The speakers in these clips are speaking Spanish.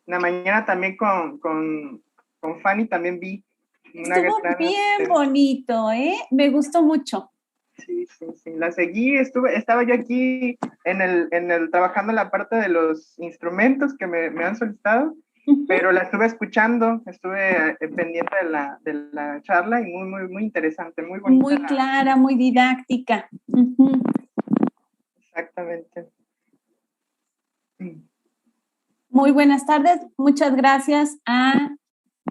la mañana también con Fanny también vi una Estuvo gran... bien bonito, ¿eh? Me gustó mucho. Sí, la seguí, estaba yo aquí trabajando en la parte de los instrumentos que me han solicitado, pero la estuve escuchando, estuve pendiente de la charla y muy interesante, muy bonita. Muy clara, muy didáctica. Exactamente. Muy buenas tardes, muchas gracias a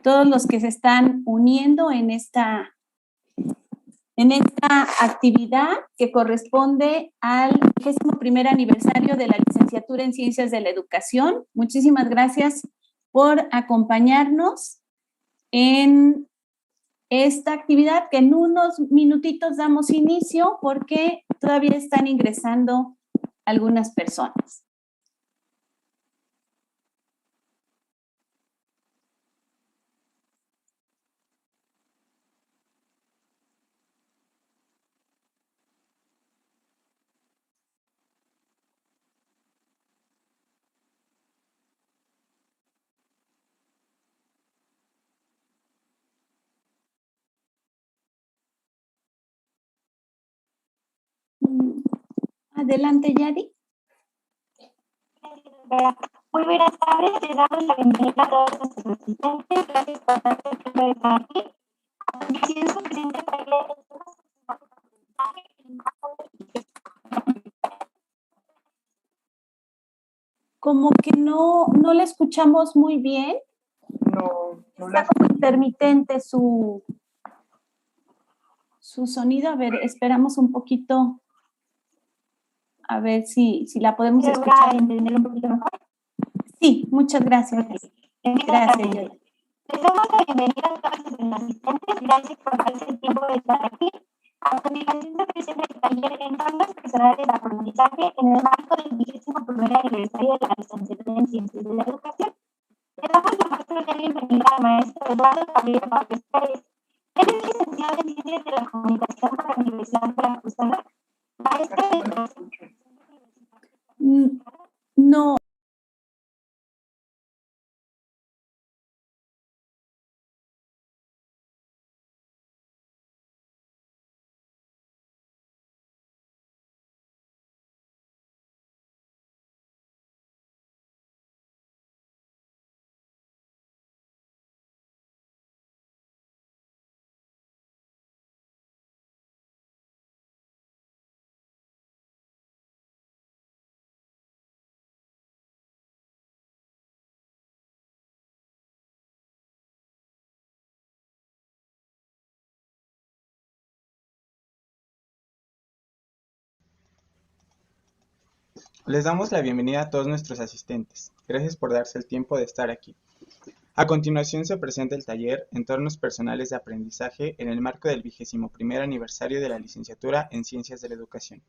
todos los que se están uniendo en esta actividad que corresponde al 21º aniversario de la licenciatura en Ciencias de la Educación. Muchísimas gracias por acompañarnos en esta actividad que en unos minutitos damos inicio porque todavía están ingresando algunas personas. Adelante, Yadi. Muy buenas tardes, les damos la bienvenida a todos nuestros asistentes. Gracias por estar aquí. A continuación, su presidente Como que no la escuchamos muy bien. No está como intermitente su sonido. A ver, esperamos un poquito. A ver si la podemos escuchar. ¿Entender un poquito mejor? Sí, muchas gracias. Gracias, Yola. Les damos la bienvenida a todos nuestros asistentes. Gracias por darse el tiempo de estar aquí. A continuación se presenta el taller Entornos Personales de Aprendizaje en el marco del 21º aniversario de la licenciatura en Ciencias de la Educación. Le damos la más cordial bienvenida al maestro Eduardo Gabriel Vargas Pérez. Él es licenciado en Ciencias de la Comunicación por la Universidad Veracruzana. Maestro de No. Les damos la bienvenida a todos nuestros asistentes. Gracias por darse el tiempo de estar aquí. A continuación se presenta el taller Entornos Personales de Aprendizaje en el marco del 21º aniversario de la licenciatura en Ciencias de la Educación.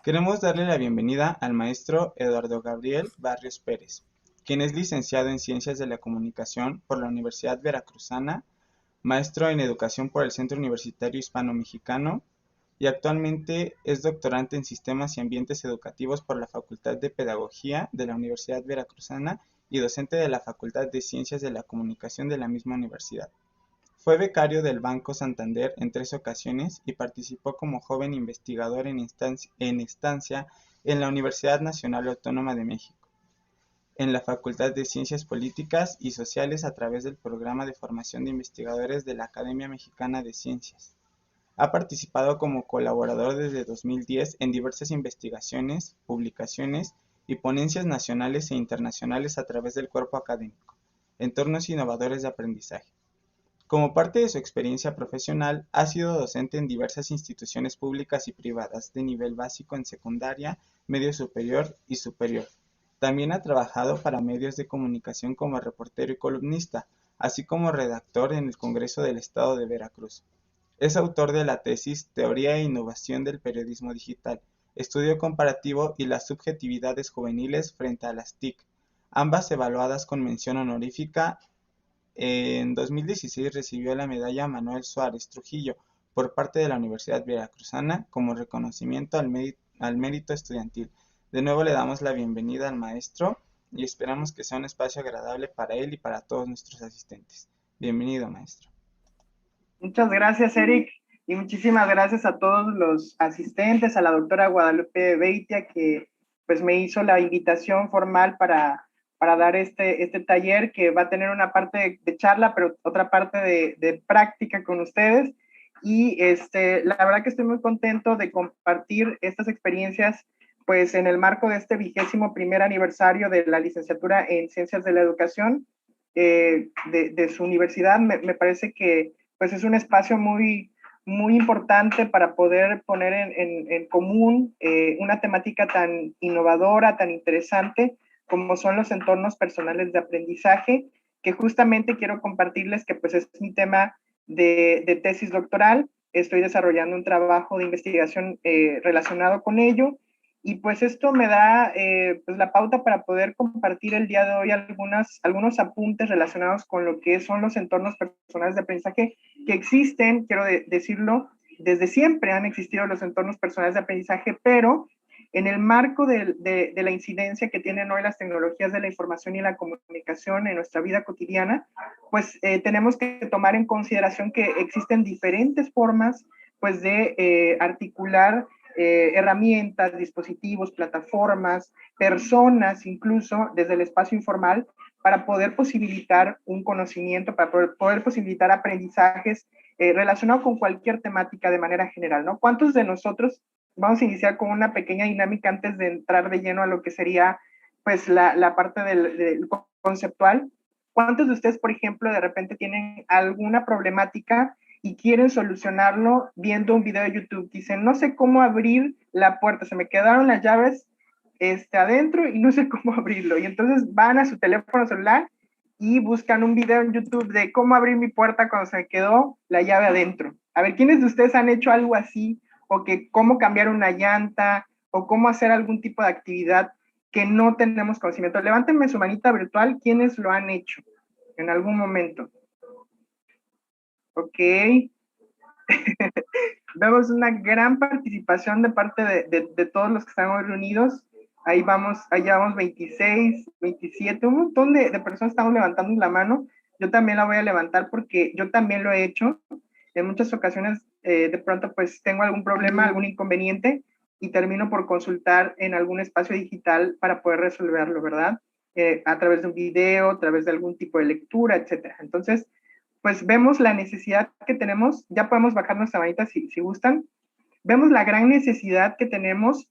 Queremos darle la bienvenida al maestro Eduardo Gabriel Barrios Pérez, quien es licenciado en Ciencias de la Comunicación por la Universidad Veracruzana, maestro en Educación por el Centro Universitario Hispano-Mexicano, y actualmente es doctorante en Sistemas y Ambientes Educativos por la Facultad de Pedagogía de la Universidad Veracruzana y docente de la Facultad de Ciencias de la Comunicación de la misma universidad. Fue becario del Banco Santander en 3 ocasiones y participó como joven investigador en estancia en la Universidad Nacional Autónoma de México, en la Facultad de Ciencias Políticas y Sociales a través del Programa de Formación de Investigadores de la Academia Mexicana de Ciencias. Ha participado como colaborador desde 2010 en diversas investigaciones, publicaciones y ponencias nacionales e internacionales a través del cuerpo académico, Entornos Innovadores de Aprendizaje. Como parte de su experiencia profesional, ha sido docente en diversas instituciones públicas y privadas de nivel básico en secundaria, medio superior y superior. También ha trabajado para medios de comunicación como reportero y columnista, así como redactor en el Congreso del Estado de Veracruz. Es autor de la tesis Teoría e Innovación del Periodismo Digital, Estudio Comparativo y las Subjetividades Juveniles frente a las TIC, ambas evaluadas con mención honorífica. En 2016 recibió la medalla Manuel Suárez Trujillo por parte de la Universidad Veracruzana como reconocimiento al mérito estudiantil. De nuevo le damos la bienvenida al maestro y esperamos que sea un espacio agradable para él y para todos nuestros asistentes. Bienvenido, maestro. Muchas gracias, Eric, y muchísimas gracias a todos los asistentes, a la doctora Guadalupe Beitia, que pues me hizo la invitación formal para dar este taller, que va a tener una parte de charla, pero otra parte de práctica con ustedes. Y la verdad que estoy muy contento de compartir estas experiencias pues en el marco de este 21º aniversario de la licenciatura en Ciencias de la Educación de su universidad. Me parece que pues es un espacio muy importante para poder poner en común una temática tan innovadora, tan interesante como son los entornos personales de aprendizaje, que justamente quiero compartirles que pues es mi tema de tesis doctoral. Estoy desarrollando un trabajo de investigación relacionado con ello, y pues esto me da pues la pauta para poder compartir el día de hoy algunos apuntes relacionados con lo que son los entornos personales de aprendizaje que existen. Quiero decirlo, desde siempre han existido los entornos personales de aprendizaje, pero en el marco de la incidencia que tienen hoy las tecnologías de la información y la comunicación en nuestra vida cotidiana, pues tenemos que tomar en consideración que existen diferentes formas pues de articular herramientas, dispositivos, plataformas, personas, incluso desde el espacio informal, para poder posibilitar un conocimiento, para poder posibilitar aprendizajes relacionados con cualquier temática de manera general, ¿no? ¿Cuántos de nosotros, vamos a iniciar con una pequeña dinámica antes de entrar de lleno a lo que sería pues la parte del conceptual? ¿Cuántos de ustedes, por ejemplo, de repente tienen alguna problemática y quieren solucionarlo viendo un video de YouTube? Dicen, no sé cómo abrir la puerta, se me quedaron las llaves adentro y no sé cómo abrirlo. Y entonces van a su teléfono celular y buscan un video en YouTube de cómo abrir mi puerta cuando se me quedó la llave adentro. A ver, ¿quiénes de ustedes han hecho algo así? O que cómo cambiar una llanta, o cómo hacer algún tipo de actividad que no tenemos conocimiento. Levántenme su manita virtual, ¿quiénes lo han hecho en algún momento? Ok. Vemos una gran participación de parte de todos los que están hoy reunidos. Ahí vamos 26, 27, un montón de personas estamos levantando la mano. Yo también la voy a levantar porque yo también lo he hecho. En muchas ocasiones, de pronto, pues tengo algún problema, algún inconveniente, y termino por consultar en algún espacio digital para poder resolverlo, ¿verdad? A través de un video, a través de algún tipo de lectura, etcétera. Entonces, pues vemos la necesidad que tenemos. Ya podemos bajar nuestra manita si gustan. Vemos la gran necesidad que tenemos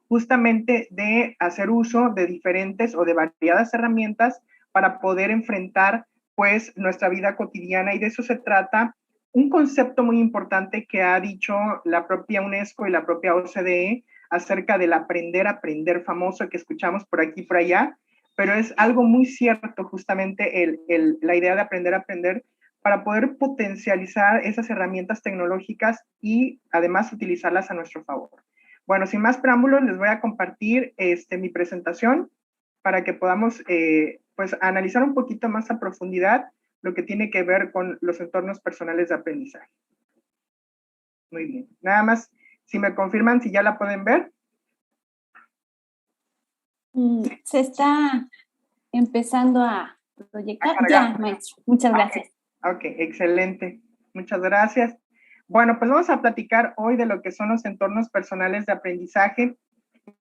justamente de hacer uso de diferentes o de variadas herramientas para poder enfrentar pues nuestra vida cotidiana, y de eso se trata un concepto muy importante que ha dicho la propia UNESCO y la propia OCDE acerca del aprender a aprender famoso, que escuchamos por aquí y por allá, pero es algo muy cierto justamente la idea de aprender a aprender para poder potencializar esas herramientas tecnológicas y además utilizarlas a nuestro favor. Bueno, sin más preámbulos, les voy a compartir mi presentación para que podamos pues analizar un poquito más a profundidad lo que tiene que ver con los entornos personales de aprendizaje. Muy bien. Nada más, si me confirman si ya la pueden ver. Se está empezando a proyectar. Ya, maestro. Muchas gracias. Ok, excelente. Muchas gracias. Bueno, pues vamos a platicar hoy de lo que son los entornos personales de aprendizaje.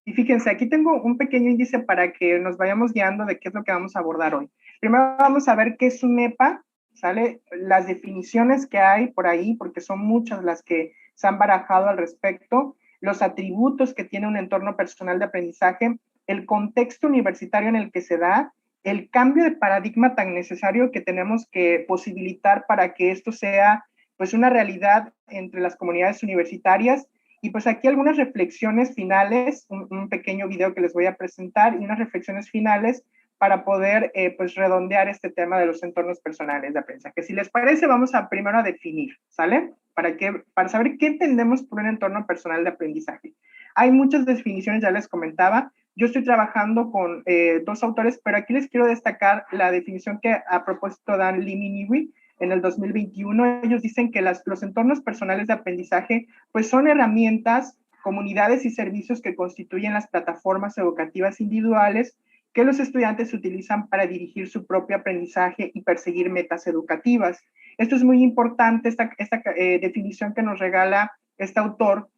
Y fíjense, aquí tengo un pequeño índice para que nos vayamos guiando de qué es lo que vamos a abordar hoy. Primero vamos a ver qué es un EPA, ¿sale? Las definiciones que hay por ahí, porque son muchas las que se han barajado al respecto, los atributos que tiene un entorno personal de aprendizaje, el contexto universitario en el que se da, el cambio de paradigma tan necesario que tenemos que posibilitar para que esto sea pues una realidad entre las comunidades universitarias. Y pues aquí algunas reflexiones finales, un pequeño video que les voy a presentar, y unas reflexiones finales para poder pues redondear este tema de los entornos personales de aprendizaje. Si les parece, vamos a primero a definir, ¿sale? Para saber qué entendemos por un entorno personal de aprendizaje. Hay muchas definiciones, ya les comentaba. Yo estoy trabajando con dos autores, pero aquí les quiero destacar la definición que a propósito dan Lim y Niwi en el 2021. Ellos dicen que los entornos personales de aprendizaje pues son herramientas, comunidades y servicios que constituyen las plataformas educativas individuales que los estudiantes utilizan para dirigir su propio aprendizaje y perseguir metas educativas. Esto es muy importante, esta definición que nos regala este autor,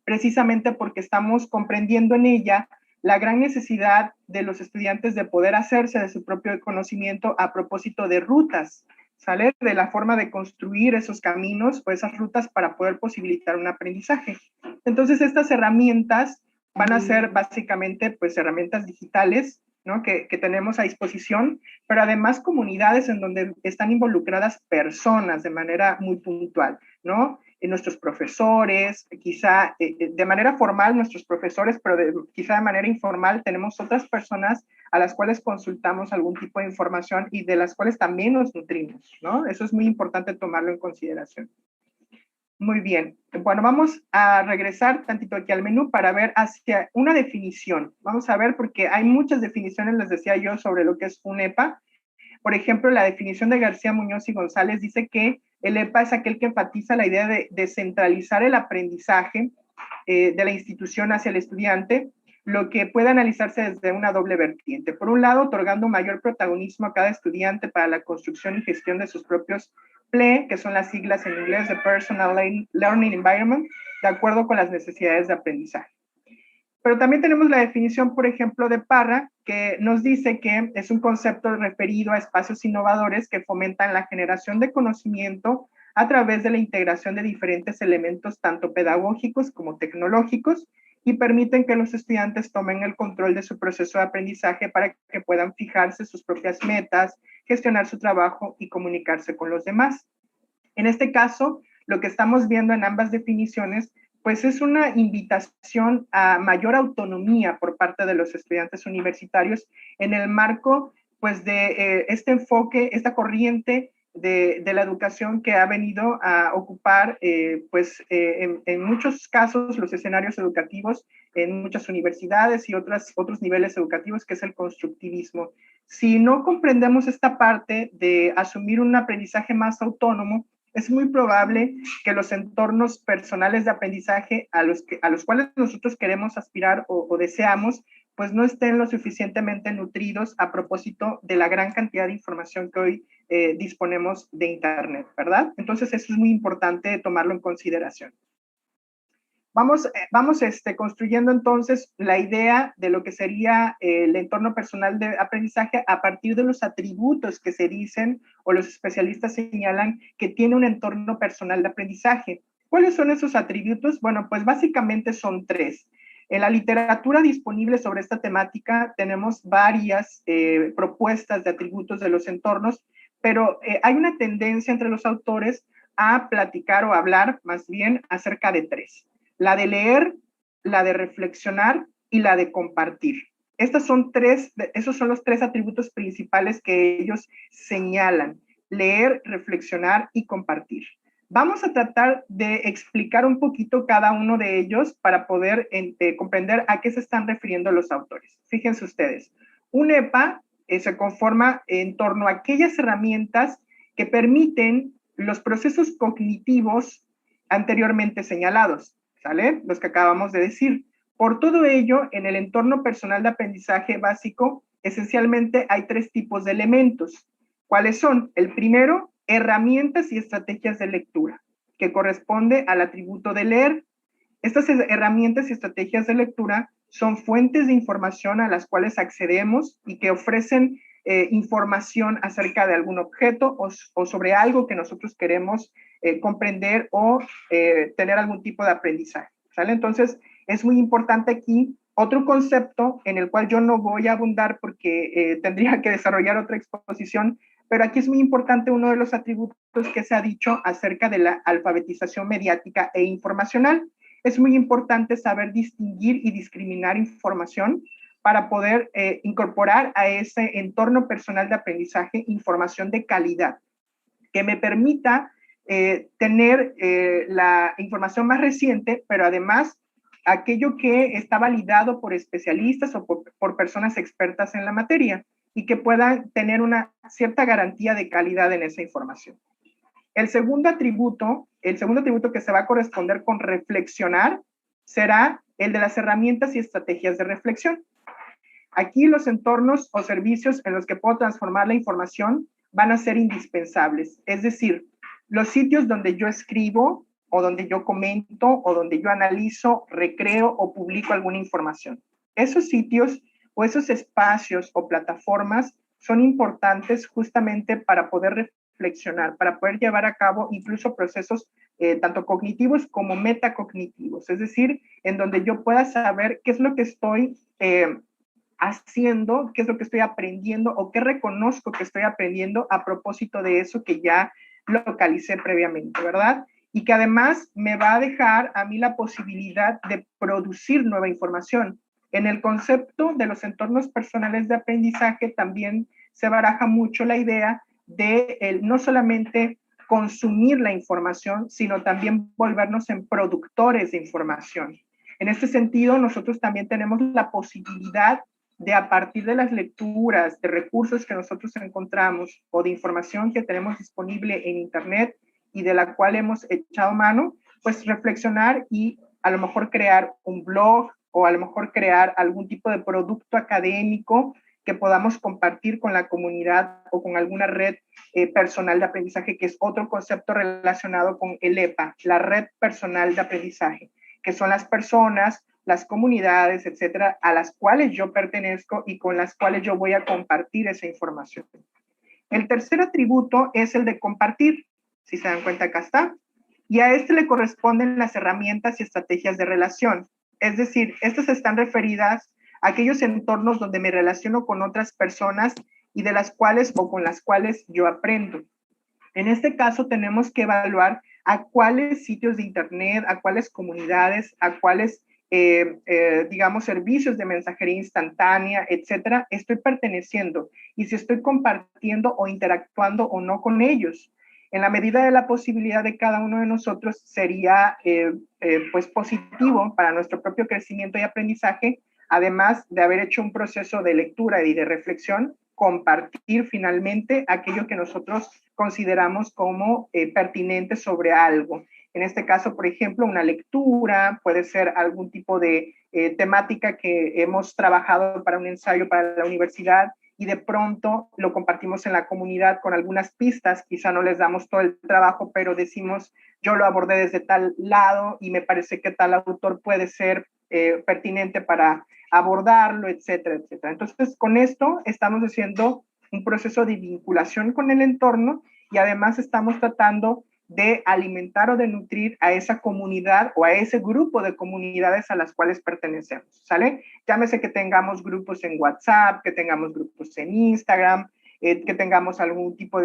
precisamente porque estamos comprendiendo en ella la gran necesidad de los estudiantes de poder hacerse de su propio conocimiento a propósito de rutas, ¿sale? De la forma de construir esos caminos o esas rutas para poder posibilitar un aprendizaje. Entonces, estas herramientas van a ser básicamente, pues, herramientas digitales, ¿no? que tenemos a disposición, pero además comunidades en donde están involucradas personas de manera muy puntual, ¿no? Nuestros profesores, quizá de manera formal nuestros profesores, pero quizá de manera informal tenemos otras personas a las cuales consultamos algún tipo de información y de las cuales también nos nutrimos, ¿no? Eso es muy importante tomarlo en consideración. Muy bien. Bueno, vamos a regresar tantito aquí al menú para ver hacia una definición. Vamos a ver porque hay muchas definiciones, les decía yo, sobre lo que es un EPA. Por ejemplo, la definición de García Muñoz y González dice que el EPA es aquel que enfatiza la idea de descentralizar el aprendizaje de la institución hacia el estudiante, lo que puede analizarse desde una doble vertiente. Por un lado, otorgando mayor protagonismo a cada estudiante para la construcción y gestión de sus propios PLE, que son las siglas en inglés de Personal Learning Environment, de acuerdo con las necesidades de aprendizaje. Pero también tenemos la definición, por ejemplo, de Parra, que nos dice que es un concepto referido a espacios innovadores que fomentan la generación de conocimiento a través de la integración de diferentes elementos, tanto pedagógicos como tecnológicos, y permiten que los estudiantes tomen el control de su proceso de aprendizaje para que puedan fijarse sus propias metas, gestionar su trabajo y comunicarse con los demás. En este caso, lo que estamos viendo en ambas definiciones pues es una invitación a mayor autonomía por parte de los estudiantes universitarios en el marco pues de este enfoque, esta corriente de la educación que ha venido a ocupar en muchos casos los escenarios educativos en muchas universidades y otros niveles educativos, que es el constructivismo. Si no comprendemos esta parte de asumir un aprendizaje más autónomo, es muy probable que los entornos personales de aprendizaje a los cuales nosotros queremos aspirar o deseamos, pues no estén lo suficientemente nutridos a propósito de la gran cantidad de información que hoy disponemos de Internet, ¿verdad? Entonces eso es muy importante tomarlo en consideración. Vamos construyendo entonces la idea de lo que sería el entorno personal de aprendizaje a partir de los atributos que se dicen o los especialistas señalan que tiene un entorno personal de aprendizaje. ¿Cuáles son esos atributos? Bueno, pues básicamente son 3. En la literatura disponible sobre esta temática tenemos varias propuestas de atributos de los entornos, pero hay una tendencia entre los autores a platicar o hablar más bien acerca de 3. La de leer, la de reflexionar y la de compartir. Esos son los 3 atributos principales que ellos señalan: leer, reflexionar y compartir. Vamos a tratar de explicar un poquito cada uno de ellos para poder comprender a qué se están refiriendo los autores. Fíjense ustedes, un EPA se conforma en torno a aquellas herramientas que permiten los procesos cognitivos anteriormente señalados, ¿sale? Los que acabamos de decir. Por todo ello, en el entorno personal de aprendizaje básico, esencialmente hay 3 tipos de elementos. ¿Cuáles son? El primero, herramientas y estrategias de lectura, que corresponde al atributo de leer. Estas herramientas y estrategias de lectura son fuentes de información a las cuales accedemos y que ofrecen información acerca de algún objeto o sobre algo que nosotros queremos comprender o tener algún tipo de aprendizaje, ¿sale? Entonces, es muy importante aquí otro concepto en el cual yo no voy a abundar porque tendría que desarrollar otra exposición, pero aquí es muy importante uno de los atributos que se ha dicho acerca de la alfabetización mediática e informacional. Es muy importante saber distinguir y discriminar información para poder incorporar a ese entorno personal de aprendizaje información de calidad que me permita tener la información más reciente, pero además aquello que está validado por especialistas o por personas expertas en la materia y que puedan tener una cierta garantía de calidad en esa información. El segundo atributo que se va a corresponder con reflexionar será el de las herramientas y estrategias de reflexión. Aquí los entornos o servicios en los que puedo transformar la información van a ser indispensables. Es decir, los sitios donde yo escribo o donde yo comento o donde yo analizo, recreo o publico alguna información. Esos sitios o esos espacios o plataformas son importantes justamente para poder reflexionar, para poder llevar a cabo incluso procesos tanto cognitivos como metacognitivos, es decir, en donde yo pueda saber qué es lo que estoy haciendo, qué es lo que estoy aprendiendo o qué reconozco que estoy aprendiendo a propósito de eso que ya localicé previamente, ¿verdad? Y que además me va a dejar a mí la posibilidad de producir nueva información. En el concepto de los entornos personales de aprendizaje también se baraja mucho la idea de no solamente consumir la información, sino también volvernos en productores de información. En este sentido, nosotros también tenemos la posibilidad de, a partir de las lecturas, de recursos que nosotros encontramos o de información que tenemos disponible en Internet y de la cual hemos echado mano, pues reflexionar y a lo mejor crear un blog o a lo mejor crear algún tipo de producto académico que podamos compartir con la comunidad o con alguna red personal de aprendizaje, que es otro concepto relacionado con el EPA, la red personal de aprendizaje, que son las personas, las comunidades, etcétera, a las cuales yo pertenezco y con las cuales yo voy a compartir esa información. El tercer atributo es el de compartir. Si se dan cuenta, acá está. Y a este le corresponden las herramientas y estrategias de relación. Es decir, estas están referidas a aquellos entornos donde me relaciono con otras personas y de las cuales o con las cuales yo aprendo. En este caso tenemos que evaluar a cuáles sitios de Internet, a cuáles comunidades, a cuáles, digamos, servicios de mensajería instantánea, etcétera, estoy perteneciendo y si estoy compartiendo o interactuando o no con ellos. En la medida de la posibilidad de cada uno de nosotros sería pues positivo para nuestro propio crecimiento y aprendizaje, además de haber hecho un proceso de lectura y de reflexión, compartir finalmente aquello que nosotros consideramos como pertinente sobre algo. En este caso, por ejemplo, una lectura, puede ser algún tipo de temática que hemos trabajado para un ensayo para la universidad y de pronto lo compartimos en la comunidad con algunas pistas, quizá no les damos todo el trabajo, pero decimos, yo lo abordé desde tal lado y me parece que tal autor puede ser pertinente para abordarlo, etcétera, etcétera. Entonces, con esto estamos haciendo un proceso de vinculación con el entorno y además estamos tratando de alimentar o de nutrir a esa comunidad o a ese grupo de comunidades a las cuales pertenecemos, ¿sale? Llámese que tengamos grupos en WhatsApp, que tengamos grupos en Instagram, que tengamos algún tipo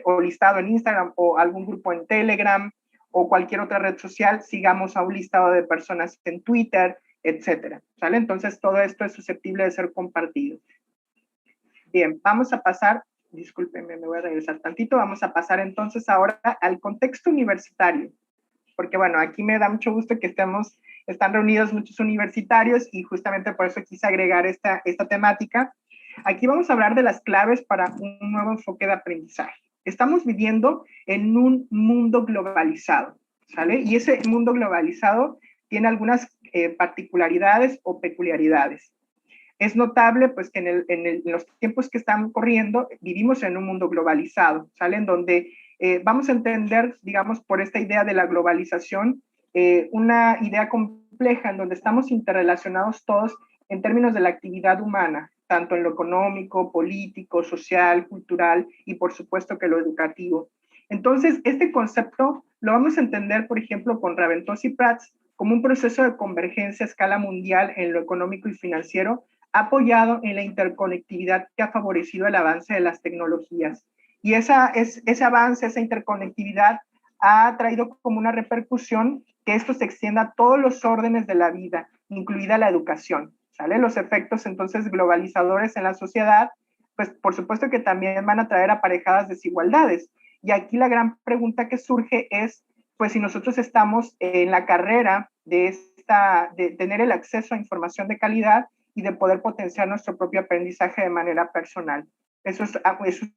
o listado en Instagram o algún grupo en Telegram o cualquier otra red social, sigamos a un listado de personas en Twitter, etcétera, ¿sale? Entonces, todo esto es susceptible de ser compartido. Bien, vamos a pasar, discúlpenme, me voy a regresar tantito, vamos a pasar entonces ahora al contexto universitario, porque bueno, aquí me da mucho gusto que están reunidos muchos universitarios y justamente por eso quise agregar esta temática. Aquí vamos a hablar de las claves para un nuevo enfoque de aprendizaje. Estamos viviendo en un mundo globalizado, ¿sale? Y ese mundo globalizado tiene algunas particularidades o peculiaridades. Es notable pues que en los tiempos que están corriendo vivimos en un mundo globalizado, ¿sale? En donde vamos a entender, digamos, por esta idea de la globalización, una idea compleja en donde estamos interrelacionados todos en términos de la actividad humana, tanto en lo económico, político, social, cultural y por supuesto que lo educativo. Entonces, este concepto lo vamos a entender, por ejemplo, con Raventós y Prats como un proceso de convergencia a escala mundial en lo económico y financiero, apoyado en la interconectividad que ha favorecido el avance de las tecnologías. Y ese avance, esa interconectividad, ha traído como una repercusión que esto se extienda a todos los órdenes de la vida, incluida la educación, ¿sale? Los efectos entonces globalizadores en la sociedad, pues por supuesto que también van a traer aparejadas desigualdades. Y aquí la gran pregunta que surge es, pues si nosotros estamos en la carrera de tener el acceso a información de calidad y de poder potenciar nuestro propio aprendizaje de manera personal. Eso es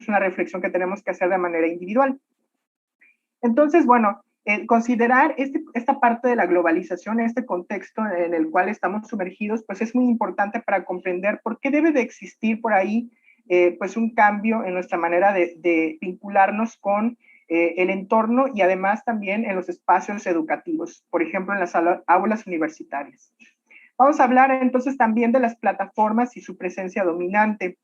una reflexión que tenemos que hacer de manera individual. Entonces, bueno, considerar esta parte de la globalización, este contexto en el cual estamos sumergidos, pues es muy importante para comprender por qué debe de existir por ahí pues un cambio en nuestra manera de vincularnos con el entorno y además también en los espacios educativos, por ejemplo, en las aulas universitarias. Vamos a hablar entonces también de las plataformas y su presencia dominante.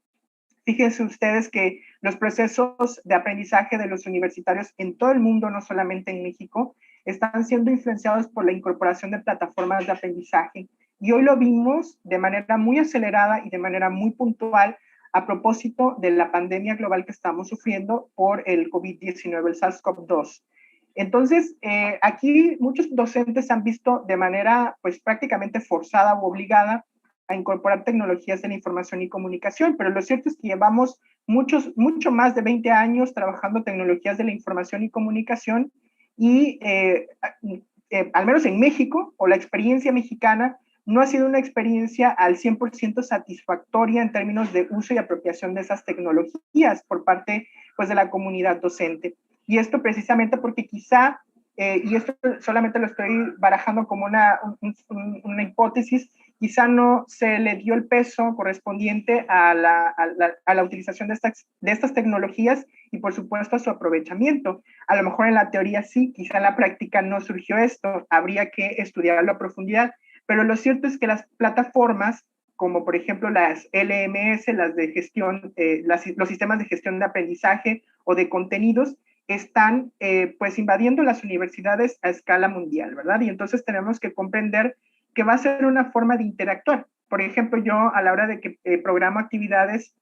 Fíjense ustedes que los procesos de aprendizaje de los universitarios en todo el mundo, no solamente en México, están siendo influenciados por la incorporación de plataformas de aprendizaje. Y hoy lo vimos de manera muy acelerada y de manera muy puntual a propósito de la pandemia global que estamos sufriendo por el COVID-19, el SARS-CoV-2. Entonces, aquí muchos docentes han visto de manera pues prácticamente forzada o obligada a incorporar tecnologías de la información y comunicación, pero lo cierto es que llevamos mucho más de 20 años trabajando tecnologías de la información y comunicación y al menos en México, o la experiencia mexicana, no ha sido una experiencia al 100% satisfactoria en términos de uso y apropiación de esas tecnologías por parte pues, de la comunidad docente. Y esto precisamente porque quizá, y esto solamente lo estoy barajando como una hipótesis, quizá no se le dio el peso correspondiente a la utilización de estas tecnologías y por supuesto a su aprovechamiento. A lo mejor en la teoría sí, quizá en la práctica no surgió esto, habría que estudiarlo a profundidad, pero lo cierto es que las plataformas, como por ejemplo las LMS, las de gestión, los sistemas de gestión de aprendizaje o de contenidos, están pues invadiendo las universidades a escala mundial, ¿verdad? Y entonces tenemos que comprender que va a ser una forma de interactuar. Por ejemplo, yo a la hora de que programo actividades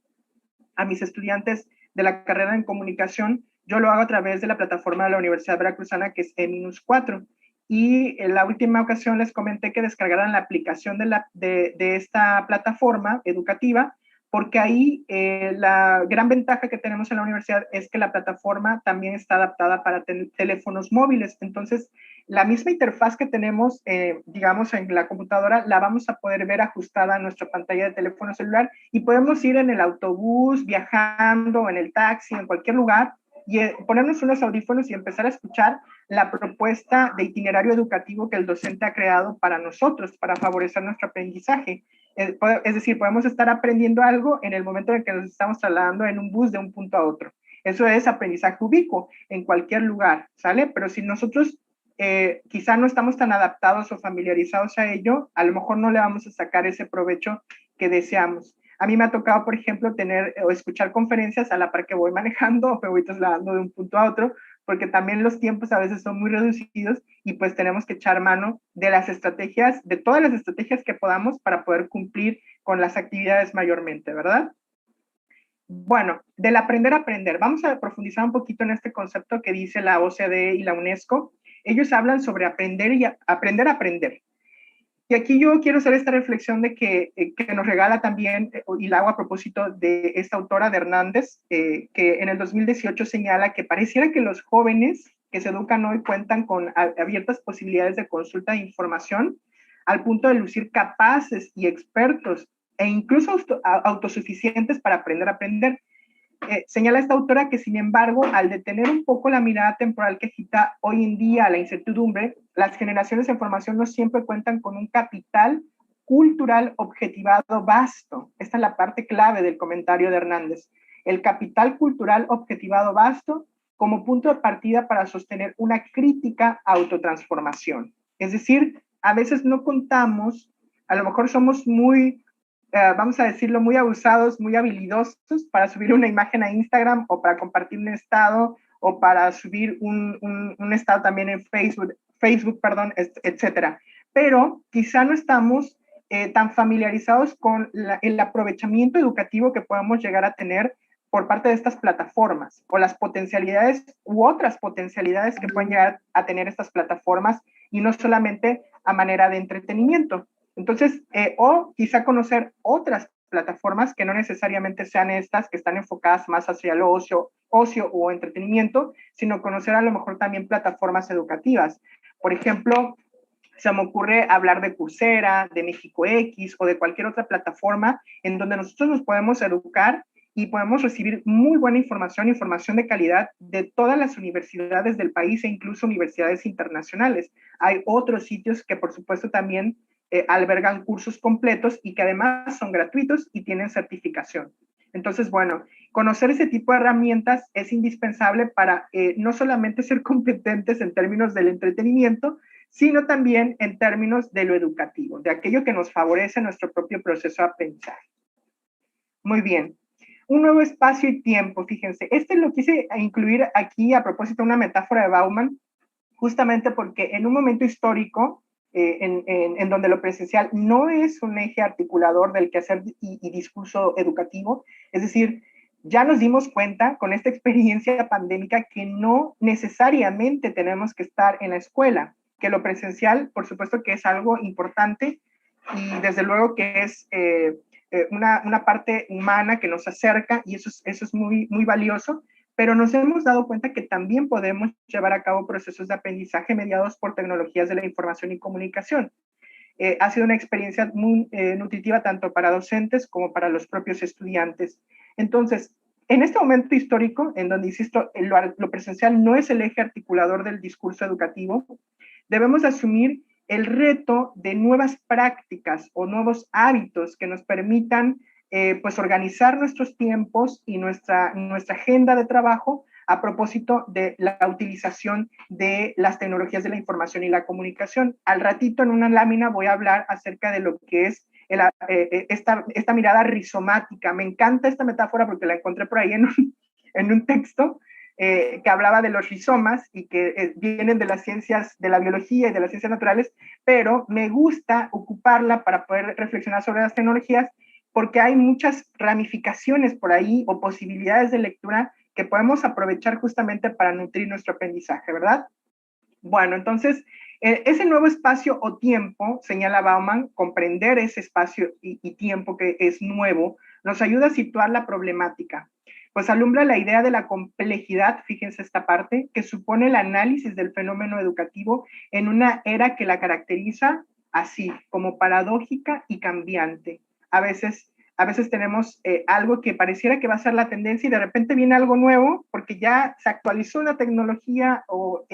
a mis estudiantes de la carrera en comunicación, yo lo hago a través de la plataforma de la Universidad Veracruzana, que es E-4. Y en la última ocasión les comenté que descargaran la aplicación de esta plataforma educativa, porque ahí la gran ventaja que tenemos en la universidad es que la plataforma también está adaptada para teléfonos móviles. Entonces, la misma interfaz que tenemos, digamos, en la computadora, la vamos a poder ver ajustada a nuestra pantalla de teléfono celular y podemos ir en el autobús, viajando, en el taxi, en cualquier lugar, y ponernos unos audífonos y empezar a escuchar la propuesta de itinerario educativo que el docente ha creado para nosotros, para favorecer nuestro aprendizaje. Es decir, podemos estar aprendiendo algo en el momento en que nos estamos trasladando en un bus de un punto a otro. Eso es aprendizaje ubicuo en cualquier lugar, ¿sale? Pero si nosotros quizá no estamos tan adaptados o familiarizados a ello, a lo mejor no le vamos a sacar ese provecho que deseamos. A mí me ha tocado, por ejemplo, tener o escuchar conferencias a la par que voy manejando o me voy trasladando de un punto a otro, porque también los tiempos a veces son muy reducidos y pues tenemos que echar mano de las estrategias, de todas las estrategias que podamos para poder cumplir con las actividades mayormente, ¿verdad? Bueno, del aprender a aprender. Vamos a profundizar un poquito en este concepto que dice la OCDE y la UNESCO. Ellos hablan sobre aprender y aprender a aprender. Y aquí yo quiero hacer esta reflexión de que nos regala también, y la hago a propósito de esta autora de Hernández, que en el 2018 señala que pareciera que los jóvenes que se educan hoy cuentan con abiertas posibilidades de consulta de información al punto de lucir capaces y expertos e incluso autosuficientes para aprender a aprender. Señala esta autora que, sin embargo, al detener un poco la mirada temporal que agita hoy en día la incertidumbre, las generaciones en formación no siempre cuentan con un capital cultural objetivado vasto. Esta es la parte clave del comentario de Hernández. El capital cultural objetivado vasto como punto de partida para sostener una crítica autotransformación. Es decir, a veces no contamos, a lo mejor somos muy vamos a decirlo, muy abusados, muy habilidosos para subir una imagen a Instagram o para compartir un estado o para subir un estado también en Facebook, etcétera. Pero quizá no estamos tan familiarizados con el aprovechamiento educativo que podemos llegar a tener por parte de estas plataformas o las potencialidades u otras potencialidades que pueden llegar a tener estas plataformas y no solamente a manera de entretenimiento. Entonces, o quizá conocer otras plataformas que no necesariamente sean estas, que están enfocadas más hacia el ocio o entretenimiento, sino conocer a lo mejor también plataformas educativas. Por ejemplo, se me ocurre hablar de Coursera, de México X o de cualquier otra plataforma en donde nosotros nos podemos educar y podemos recibir muy buena información de calidad de todas las universidades del país e incluso universidades internacionales. Hay otros sitios que por supuesto también albergan cursos completos y que además son gratuitos y tienen certificación. Entonces, bueno, conocer ese tipo de herramientas es indispensable para no solamente ser competentes en términos del entretenimiento, sino también en términos de lo educativo, de aquello que nos favorece nuestro propio proceso de aprendizaje. Muy bien. Un nuevo espacio y tiempo, fíjense. Este lo quise incluir aquí a propósito de una metáfora de Bauman, justamente porque en un momento histórico, en donde lo presencial no es un eje articulador del quehacer y discurso educativo, es decir, ya nos dimos cuenta con esta experiencia pandémica que no necesariamente tenemos que estar en la escuela, que lo presencial, por supuesto que es algo importante y desde luego que es una parte humana que nos acerca y eso es muy, muy valioso, pero nos hemos dado cuenta que también podemos llevar a cabo procesos de aprendizaje mediados por tecnologías de la información y comunicación. Ha sido una experiencia muy nutritiva tanto para docentes como para los propios estudiantes. Entonces, en este momento histórico, en donde, insisto, lo presencial no es el eje articulador del discurso educativo, debemos asumir el reto de nuevas prácticas o nuevos hábitos que nos permitan pues organizar nuestros tiempos y nuestra agenda de trabajo a propósito de la utilización de las tecnologías de la información y la comunicación. Al ratito en una lámina voy a hablar acerca de lo que es esta mirada rizomática. Me encanta esta metáfora porque la encontré por ahí en un texto que hablaba de los rizomas y que vienen de las ciencias, de la biología y de las ciencias naturales, pero me gusta ocuparla para poder reflexionar sobre las tecnologías porque hay muchas ramificaciones por ahí o posibilidades de lectura que podemos aprovechar justamente para nutrir nuestro aprendizaje, ¿verdad? Bueno, entonces, ese nuevo espacio o tiempo, señala Bauman, comprender ese espacio y tiempo que es nuevo, nos ayuda a situar la problemática. Pues alumbra la idea de la complejidad, fíjense esta parte, que supone el análisis del fenómeno educativo en una era que la caracteriza así, como paradójica y cambiante. A veces tenemos algo que pareciera que va a ser la tendencia y de repente viene algo nuevo porque ya se actualizó una tecnología o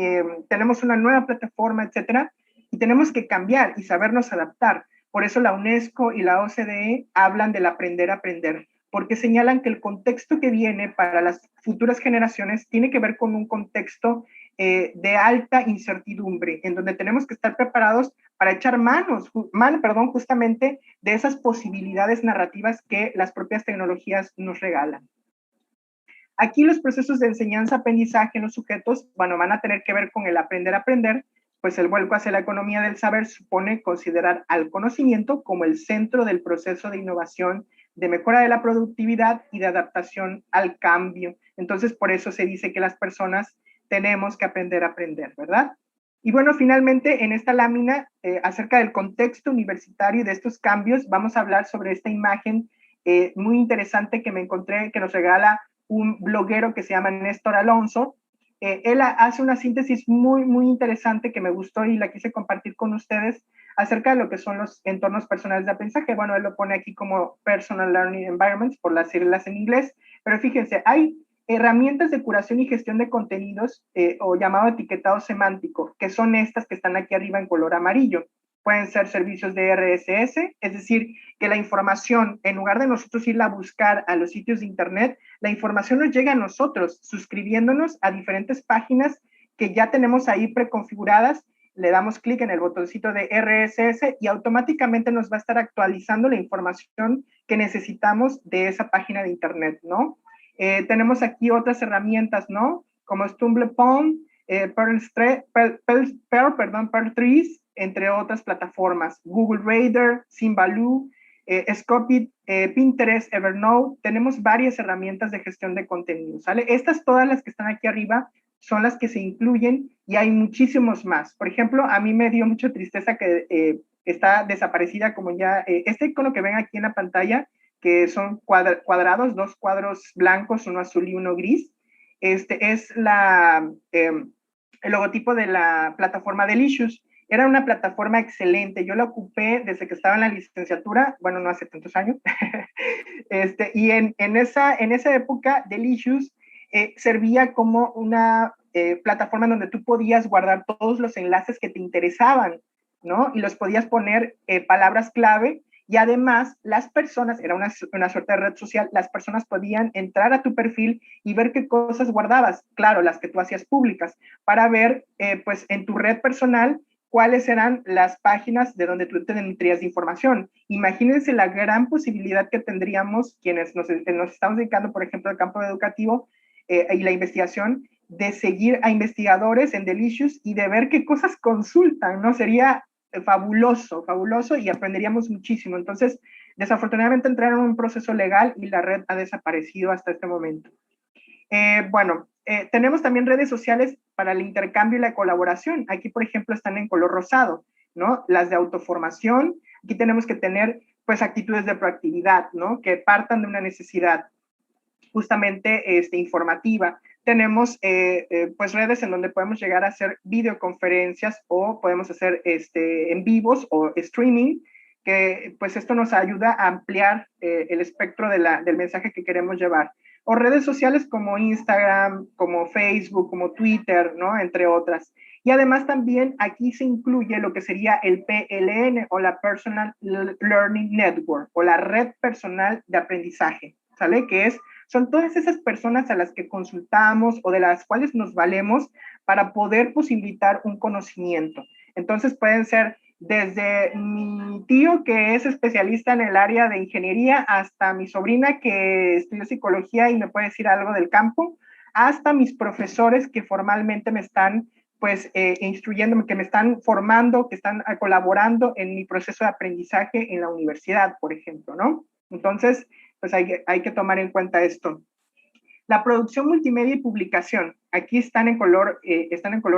tenemos una nueva plataforma, etcétera, y tenemos que cambiar y sabernos adaptar. Por eso la UNESCO y la OCDE hablan del aprender a aprender, porque señalan que el contexto que viene para las futuras generaciones tiene que ver con un contexto de alta incertidumbre, en donde tenemos que estar preparados para echar mano, justamente de esas posibilidades narrativas que las propias tecnologías nos regalan. Aquí los procesos de enseñanza-aprendizaje en los sujetos, bueno, van a tener que ver con el aprender a aprender, pues el vuelco hacia la economía del saber supone considerar al conocimiento como el centro del proceso de innovación, de mejora de la productividad y de adaptación al cambio. Entonces, por eso se dice que las personas tenemos que aprender a aprender, ¿verdad? Y bueno, finalmente, en esta lámina, acerca del contexto universitario y de estos cambios, vamos a hablar sobre esta imagen muy interesante que me encontré, que nos regala un bloguero que se llama Néstor Alonso. Él hace una síntesis muy, muy interesante que me gustó y la quise compartir con ustedes acerca de lo que son los entornos personales de aprendizaje. Bueno, él lo pone aquí como Personal Learning Environments, por las siglas en inglés, pero fíjense, hay herramientas de curación y gestión de contenidos o llamado etiquetado semántico, que son estas que están aquí arriba en color amarillo. Pueden ser servicios de RSS, es decir, que la información, en lugar de nosotros irla a buscar a los sitios de internet, la información nos llega a nosotros, suscribiéndonos a diferentes páginas que ya tenemos ahí preconfiguradas. Le damos clic en el botoncito de RSS y automáticamente nos va a estar actualizando la información que necesitamos de esa página de internet, ¿no? Tenemos aquí otras herramientas, ¿no? Como StumblePwn, Perl Trees, entre otras plataformas. Google Reader, Symbaloo, Scopit, Pinterest, Evernote. Tenemos varias herramientas de gestión de contenido, ¿sale? Estas, todas las que están aquí arriba, son las que se incluyen y hay muchísimos más. Por ejemplo, a mí me dio mucha tristeza que está desaparecida como ya, este icono que ven aquí en la pantalla, que son cuadrados, dos cuadros blancos, uno azul y uno gris. Este es el logotipo de la plataforma Delicious. Era una plataforma excelente. Yo la ocupé desde que estaba en la licenciatura, bueno, no hace tantos años. Y en esa época, Delicious servía como una plataforma donde tú podías guardar todos los enlaces que te interesaban, ¿no? Y los podías poner palabras clave, y además las personas, era una suerte de red social, las personas podían entrar a tu perfil y ver qué cosas guardabas, claro, las que tú hacías públicas, para ver pues en tu red personal cuáles eran las páginas de donde tú te nutrías de información. Imagínense la gran posibilidad que tendríamos quienes nos estamos dedicando, por ejemplo, al campo educativo y la investigación, de seguir a investigadores en Delicious y de ver qué cosas consultan, ¿no? Sería fabuloso, fabuloso, y aprenderíamos muchísimo. Entonces, desafortunadamente entraron en un proceso legal y la red ha desaparecido hasta este momento. Bueno, tenemos también redes sociales para el intercambio y la colaboración. Aquí, por ejemplo, están en color rosado, ¿no? Las de autoformación. Aquí tenemos que tener, pues, actitudes de proactividad, ¿no? Que partan de una necesidad justamente informativa. Tenemos pues redes en donde podemos llegar a hacer videoconferencias o podemos hacer en vivos o streaming, que pues esto nos ayuda a ampliar el espectro del mensaje que queremos llevar. O redes sociales como Instagram, como Facebook, como Twitter, ¿no? Entre otras. Y además también aquí se incluye lo que sería el PLN o la Personal Learning Network o la red personal de aprendizaje, ¿sale? Que son todas esas personas a las que consultamos o de las cuales nos valemos para poder posibilitar un conocimiento. Entonces pueden ser desde mi tío que es especialista en el área de ingeniería hasta mi sobrina que estudió psicología y me puede decir algo del campo, hasta mis profesores que formalmente me están pues instruyéndome, que me están formando, que están colaborando en mi proceso de aprendizaje en la universidad, por ejemplo, ¿no? Entonces, pues hay que tomar en cuenta esto. La producción multimedia y publicación, aquí están en color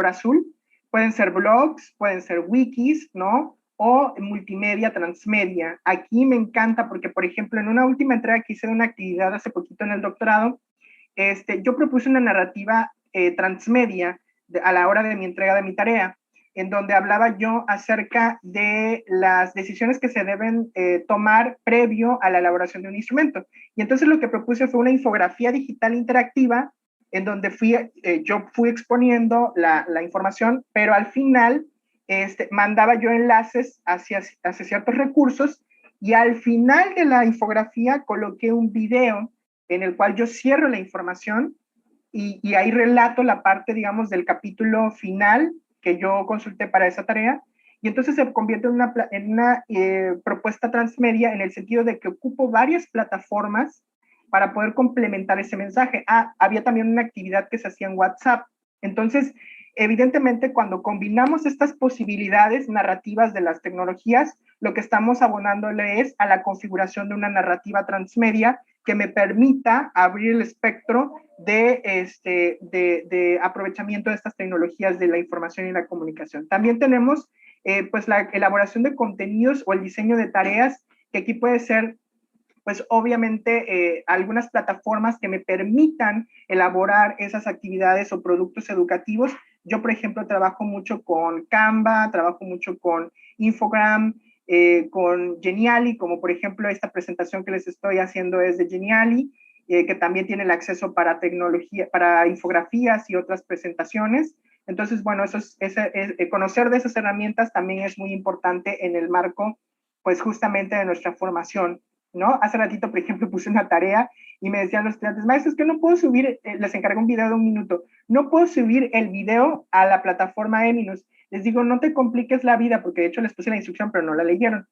azul, pueden ser blogs, pueden ser wikis, ¿no? O multimedia, transmedia. Aquí me encanta porque, por ejemplo, en una última entrega que hice de una actividad hace poquito en el doctorado, yo propuse una narrativa transmedia a la hora de mi entrega de mi tarea, en donde hablaba yo acerca de las decisiones que se deben tomar previo a la elaboración de un instrumento. Y entonces lo que propuse fue una infografía digital interactiva en donde yo fui exponiendo la información, pero al final mandaba yo enlaces hacia ciertos recursos, y al final de la infografía coloqué un video en el cual yo cierro la información y ahí relato la parte, digamos, del capítulo final que yo consulté para esa tarea, y entonces se convierte en una propuesta transmedia en el sentido de que ocupo varias plataformas para poder complementar ese mensaje. Había también una actividad que se hacía en WhatsApp. Entonces, evidentemente, cuando combinamos estas posibilidades narrativas de las tecnologías, lo que estamos abonándole es a la configuración de una narrativa transmedia que me permita abrir el espectro de aprovechamiento de estas tecnologías de la información y la comunicación. También tenemos pues la elaboración de contenidos o el diseño de tareas, que aquí puede ser pues obviamente algunas plataformas que me permitan elaborar esas actividades o productos educativos. Yo, por ejemplo, trabajo mucho con Canva, trabajo mucho con Infogram, con Geniali, como por ejemplo esta presentación que les estoy haciendo es de Geniali, que también tiene el acceso para tecnología, para infografías y otras presentaciones. Entonces, bueno, conocer de esas herramientas también es muy importante en el marco, pues justamente de nuestra formación, ¿no? Hace ratito, por ejemplo, puse una tarea y me decían los estudiantes, maestros, que no puedo subir, les encargué un video de 1 minuto, no puedo subir el video a la plataforma Eminus. Les digo, no te compliques la vida, porque de hecho les puse la instrucción, pero no la leyeron.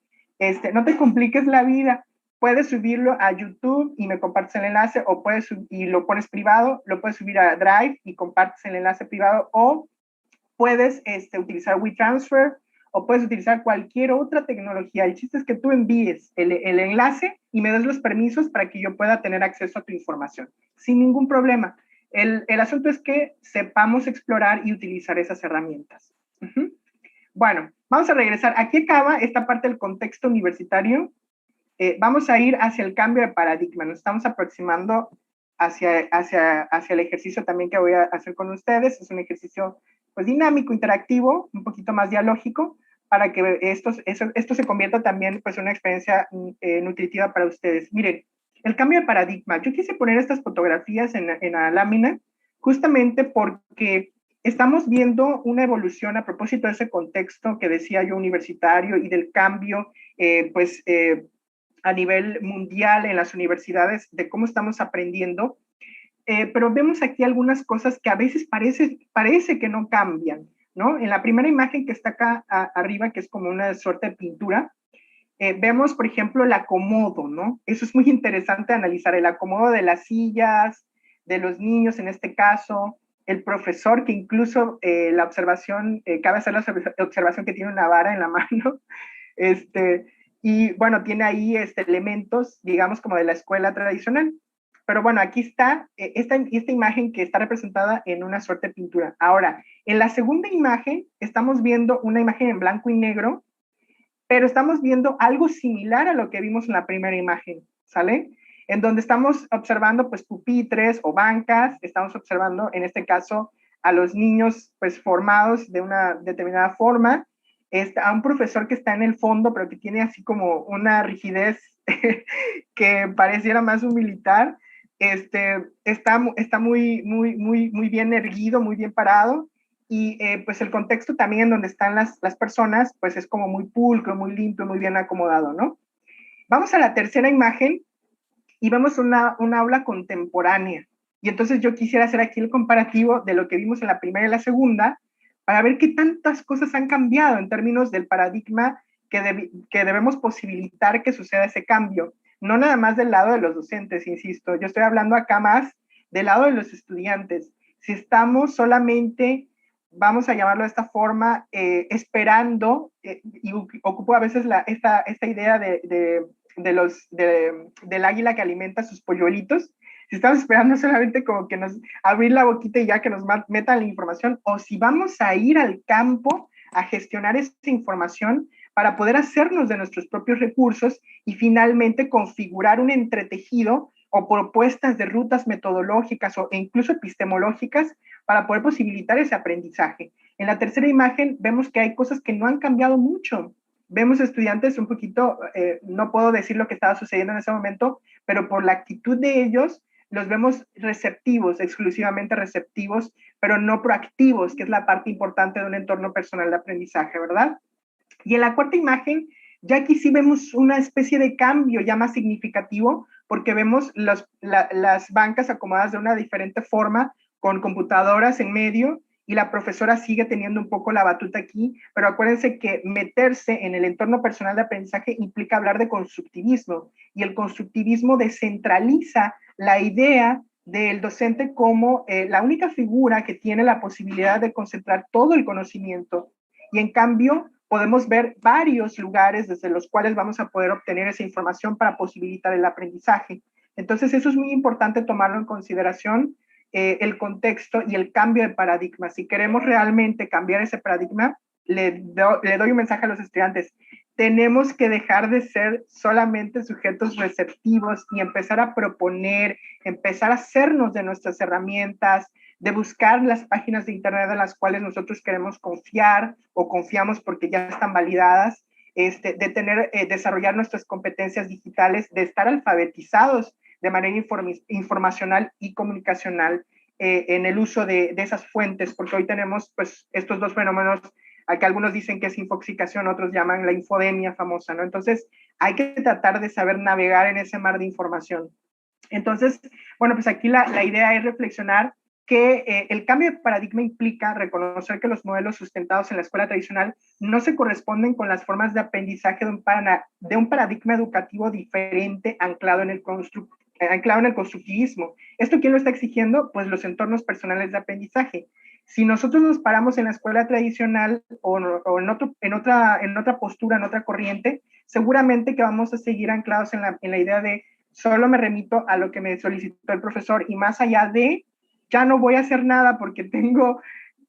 No te compliques la vida, puedes subirlo a YouTube y me compartes el enlace, o y lo pones privado, lo puedes subir a Drive y compartes el enlace privado, o puedes utilizar WeTransfer, o puedes utilizar cualquier otra tecnología. El chiste es que tú envíes el enlace y me des los permisos para que yo pueda tener acceso a tu información, sin ningún problema. El asunto es que sepamos explorar y utilizar esas herramientas. Bueno, vamos a regresar. Aquí acaba esta parte del contexto universitario. Vamos a ir hacia el cambio de paradigma. Nos estamos aproximando hacia el ejercicio también que voy a hacer con ustedes. Es un ejercicio pues dinámico, interactivo, un poquito más dialógico, para que esto se convierta también pues en una experiencia nutritiva para ustedes. Miren, el cambio de paradigma. Yo quise poner estas fotografías en la lámina justamente porque estamos viendo una evolución a propósito de ese contexto que decía yo universitario y del cambio a nivel mundial en las universidades de cómo estamos aprendiendo. Pero vemos aquí algunas cosas que a veces parece que no cambian, ¿no? En la primera imagen que está acá arriba, que es como una suerte de pintura, vemos, por ejemplo, el acomodo, ¿no? Eso es muy interesante analizar, el acomodo de las sillas, de los niños en este caso, el profesor, que incluso la observación, cabe hacer la observación que tiene una vara en la mano, y bueno, tiene ahí elementos, digamos, como de la escuela tradicional. Pero bueno, aquí está esta imagen que está representada en una suerte de pintura. Ahora, en la segunda imagen, estamos viendo una imagen en blanco y negro, pero estamos viendo algo similar a lo que vimos en la primera imagen, ¿sale? En donde estamos observando pues pupitres o bancas, estamos observando en este caso a los niños pues formados de una determinada forma, a un profesor que está en el fondo pero que tiene así como una rigidez que pareciera más un militar, está muy bien erguido, muy bien parado, y pues el contexto también en donde están las personas, pues es como muy pulcro, muy limpio, muy bien acomodado, ¿no? Vamos a la tercera imagen y vemos una aula contemporánea. Y entonces yo quisiera hacer aquí el comparativo de lo que vimos en la primera y la segunda, para ver qué tantas cosas han cambiado en términos del paradigma que debemos posibilitar que suceda ese cambio. No nada más del lado de los docentes, insisto, yo estoy hablando acá más del lado de los estudiantes. Si estamos solamente, vamos a llamarlo de esta forma, esperando, y ocupo a veces esta idea del águila que alimenta sus polluelitos, si estamos esperando solamente como que nos abrir la boquita y ya que nos metan la información, o si vamos a ir al campo a gestionar esa información para poder hacernos de nuestros propios recursos y finalmente configurar un entretejido o propuestas de rutas metodológicas e incluso epistemológicas para poder posibilitar ese aprendizaje. En la tercera imagen vemos que hay cosas que no han cambiado mucho. Vemos estudiantes un poquito, no puedo decir lo que estaba sucediendo en ese momento, pero por la actitud de ellos, los vemos receptivos, exclusivamente receptivos, pero no proactivos, que es la parte importante de un entorno personal de aprendizaje, ¿verdad? Y en la cuarta imagen, ya aquí sí vemos una especie de cambio ya más significativo, porque vemos las bancas acomodadas de una diferente forma, con computadoras en medio, y la profesora sigue teniendo un poco la batuta aquí, pero acuérdense que meterse en el entorno personal de aprendizaje implica hablar de constructivismo, y el constructivismo descentraliza la idea del docente como la única figura que tiene la posibilidad de concentrar todo el conocimiento, y en cambio podemos ver varios lugares desde los cuales vamos a poder obtener esa información para posibilitar el aprendizaje. Entonces eso es muy importante tomarlo en consideración, el contexto y el cambio de paradigma. Si queremos realmente cambiar ese paradigma, le doy un mensaje a los estudiantes. Tenemos que dejar de ser solamente sujetos receptivos y empezar a proponer, empezar a hacernos de nuestras herramientas, de buscar las páginas de internet en las cuales nosotros queremos confiar o confiamos porque ya están validadas, de desarrollar nuestras competencias digitales, de estar alfabetizados de manera informacional y comunicacional en el uso de esas fuentes, porque hoy tenemos pues estos dos fenómenos que algunos dicen que es infoxicación, otros llaman la infodemia famosa, ¿no? Entonces hay que tratar de saber navegar en ese mar de información. Entonces, bueno, pues aquí la idea es reflexionar que el cambio de paradigma implica reconocer que los modelos sustentados en la escuela tradicional no se corresponden con las formas de aprendizaje de un paradigma educativo diferente anclado en el constructivismo. ¿Esto quién lo está exigiendo? Pues los entornos personales de aprendizaje. Si nosotros nos paramos en la escuela tradicional o en otra postura, en otra corriente, seguramente que vamos a seguir anclados en la idea de solo me remito a lo que me solicitó el profesor y más allá de ya no voy a hacer nada porque tengo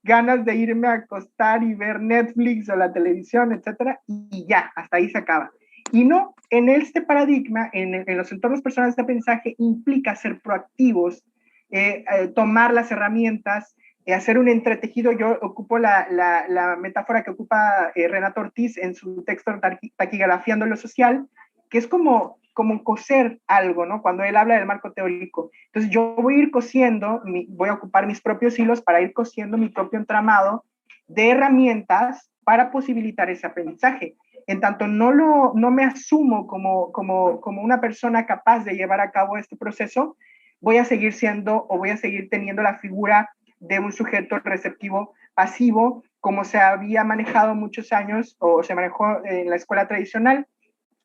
ganas de irme a acostar y ver Netflix o la televisión, etcétera, y ya, hasta ahí se acaba. Y no, en este paradigma, en los entornos personales de aprendizaje, implica ser proactivos, tomar las herramientas, hacer un entretejido. Yo ocupo la metáfora que ocupa Renato Ortiz en su texto Taquigrafiando lo Social, que es como coser algo, ¿no? Cuando él habla del marco teórico. Entonces yo voy a ir cosiendo, voy a ocupar mis propios hilos para ir cosiendo mi propio entramado de herramientas para posibilitar ese aprendizaje. En tanto no me asumo como una persona capaz de llevar a cabo este proceso, voy a seguir siendo o voy a seguir teniendo la figura de un sujeto receptivo pasivo, como se había manejado muchos años o se manejó en la escuela tradicional,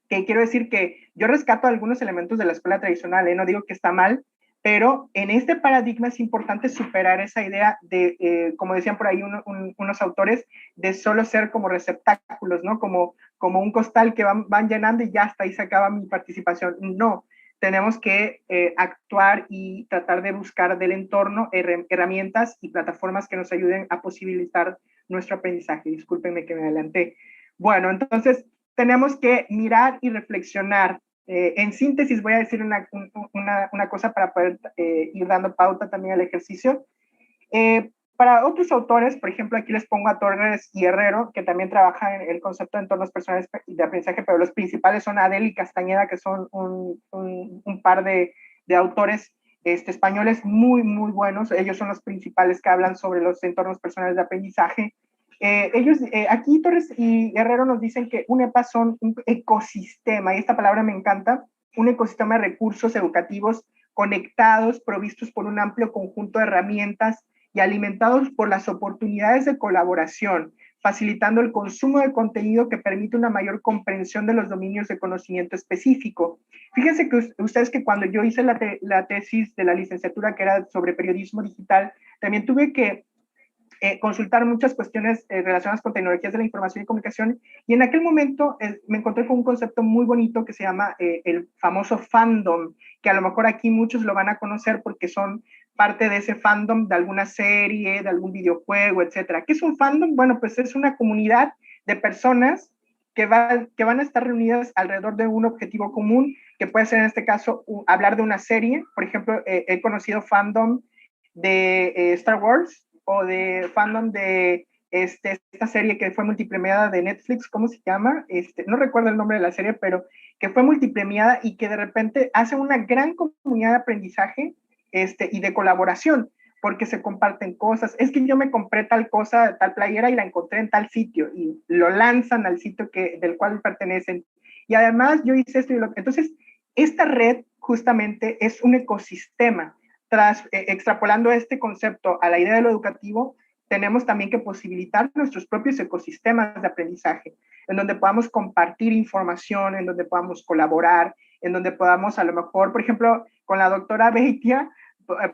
que quiero decir que yo rescato algunos elementos de la escuela tradicional, no digo que está mal, pero en este paradigma es importante superar esa idea de, como decían por ahí unos autores, de solo ser como receptáculos, ¿no? Como un costal que van llenando y ya hasta ahí se acaba mi participación. No, tenemos que actuar y tratar de buscar del entorno herramientas y plataformas que nos ayuden a posibilitar nuestro aprendizaje. Discúlpenme que me adelanté. Bueno, entonces tenemos que mirar y reflexionar. En síntesis voy a decir una cosa para poder ir dando pauta también al ejercicio. Para otros autores, por ejemplo, aquí les pongo a Torres y Herrero, que también trabajan en el concepto de entornos personales de aprendizaje, pero los principales son Adel y Castañeda, que son un par de autores españoles muy, muy buenos. Ellos son los principales que hablan sobre los entornos personales de aprendizaje. Aquí Torres y Herrero nos dicen que un EPA son un ecosistema, y esta palabra me encanta, un ecosistema de recursos educativos conectados, provistos por un amplio conjunto de herramientas y alimentados por las oportunidades de colaboración, facilitando el consumo de contenido que permite una mayor comprensión de los dominios de conocimiento específico. Fíjense que ustedes que cuando yo hice la tesis de la licenciatura, que era sobre periodismo digital, también tuve que consultar muchas cuestiones relacionadas con tecnologías de la información y comunicación, y en aquel momento me encontré con un concepto muy bonito que se llama el famoso fandom, que a lo mejor aquí muchos lo van a conocer porque son parte de ese fandom de alguna serie, de algún videojuego, etcétera. ¿Qué es un fandom? Bueno, pues es una comunidad de personas que van a estar reunidas alrededor de un objetivo común, que puede ser en este caso hablar de una serie. Por ejemplo, he conocido fandom de Star Wars, o de fandom de esta serie que fue multipremiada de Netflix, ¿cómo se llama? No recuerdo el nombre de la serie, pero que fue multipremiada y que de repente hace una gran comunidad de aprendizaje y de colaboración, porque se comparten cosas. Es que yo me compré tal cosa, tal playera y la encontré en tal sitio y lo lanzan al sitio del cual pertenecen. Y además yo hice esto y lo. Entonces, esta red justamente es un ecosistema. Extrapolando este concepto a la idea de lo educativo, tenemos también que posibilitar nuestros propios ecosistemas de aprendizaje, en donde podamos compartir información, en donde podamos colaborar, en donde podamos a lo mejor, por ejemplo, con la doctora Beitia,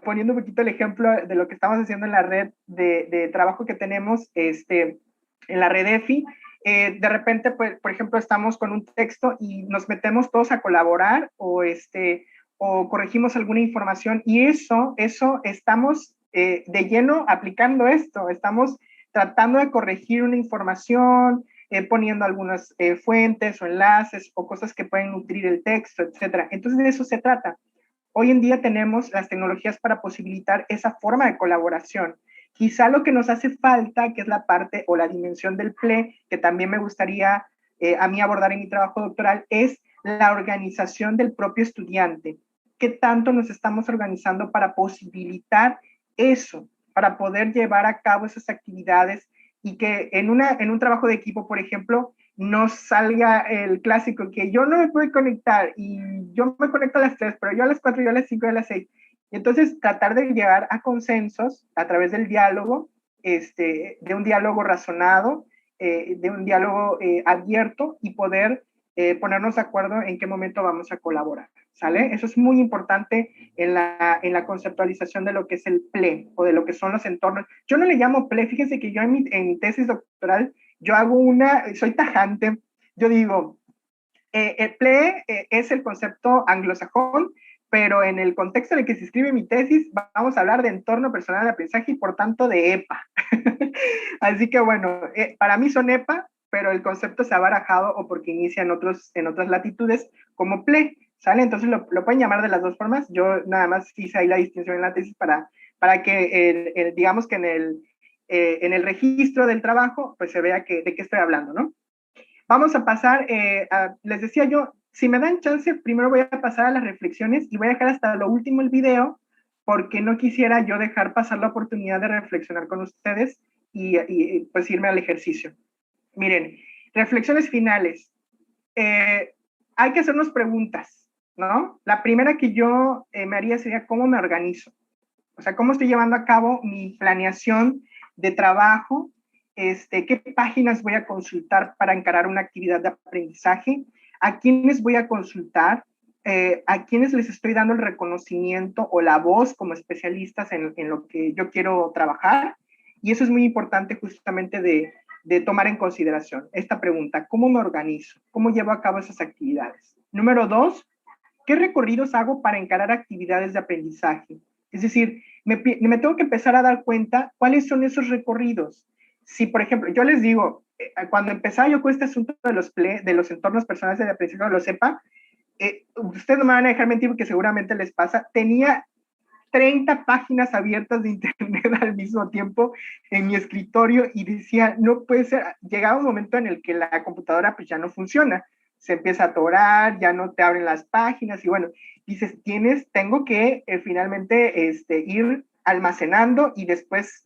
poniendo un poquito el ejemplo de lo que estamos haciendo en la red de trabajo que tenemos en la red EFI, de repente, pues, por ejemplo, estamos con un texto y nos metemos todos a colaborar o corregimos alguna información, y eso estamos de lleno aplicando esto, estamos tratando de corregir una información, poniendo algunas fuentes o enlaces o cosas que pueden nutrir el texto, etcétera. Entonces de eso se trata. Hoy en día tenemos las tecnologías para posibilitar esa forma de colaboración. Quizá lo que nos hace falta, que es la parte o la dimensión del PLE, que también me gustaría a mí abordar en mi trabajo doctoral, es la organización del propio estudiante. ¿Qué tanto nos estamos organizando para posibilitar eso, para poder llevar a cabo esas actividades y que en un trabajo de equipo, por ejemplo, no salga el clásico que yo no me puedo conectar y yo me conecto a las 3, pero yo a las 4, yo a las 5, yo a las 6. Entonces, tratar de llegar a consensos a través del diálogo, de un diálogo razonado, de un diálogo abierto, y poder ponernos de acuerdo en qué momento vamos a colaborar, ¿sale? Eso es muy importante en la conceptualización de lo que es el PLE o de lo que son los entornos. Yo no le llamo PLE, fíjense que yo en mi tesis doctoral, yo hago soy tajante, yo digo, el PLE es el concepto anglosajón, pero en el contexto en el que se escribe mi tesis, vamos a hablar de entorno personal de aprendizaje y por tanto de EPA. Así que bueno, para mí son EPA, pero el concepto se ha barajado o porque inicia en otras latitudes como PLE, ¿sale? Entonces lo pueden llamar de las dos formas. Yo nada más hice ahí la distinción en la tesis para que digamos que en el registro del trabajo pues se vea de qué estoy hablando, ¿no? Vamos a pasar, les decía yo, si me dan chance, primero voy a pasar a las reflexiones y voy a dejar hasta lo último el video porque no quisiera yo dejar pasar la oportunidad de reflexionar con ustedes y pues irme al ejercicio. Miren, reflexiones finales. Hay que hacernos preguntas, ¿no? La primera que yo me haría sería ¿cómo me organizo? O sea, ¿cómo estoy llevando a cabo mi planeación de trabajo? ¿Qué páginas voy a consultar para encarar una actividad de aprendizaje? ¿A quiénes voy a consultar? ¿A quiénes les estoy dando el reconocimiento o la voz como especialistas en lo que yo quiero trabajar? Y eso es muy importante justamente de tomar en consideración esta pregunta, ¿cómo me organizo? ¿Cómo llevo a cabo esas actividades? Número 2, ¿qué recorridos hago para encarar actividades de aprendizaje? Es decir, me tengo que empezar a dar cuenta cuáles son esos recorridos. Si, por ejemplo, yo les digo, cuando empezaba yo con este asunto de los entornos personales de aprendizaje, lo sepa, ustedes no me van a dejar mentir porque seguramente les pasa, tenía 30 páginas abiertas de internet al mismo tiempo en mi escritorio y decía, no puede ser, llegaba un momento en el que la computadora pues ya no funciona, se empieza a atorar, ya no te abren las páginas y bueno, dices, tengo que finalmente ir almacenando y después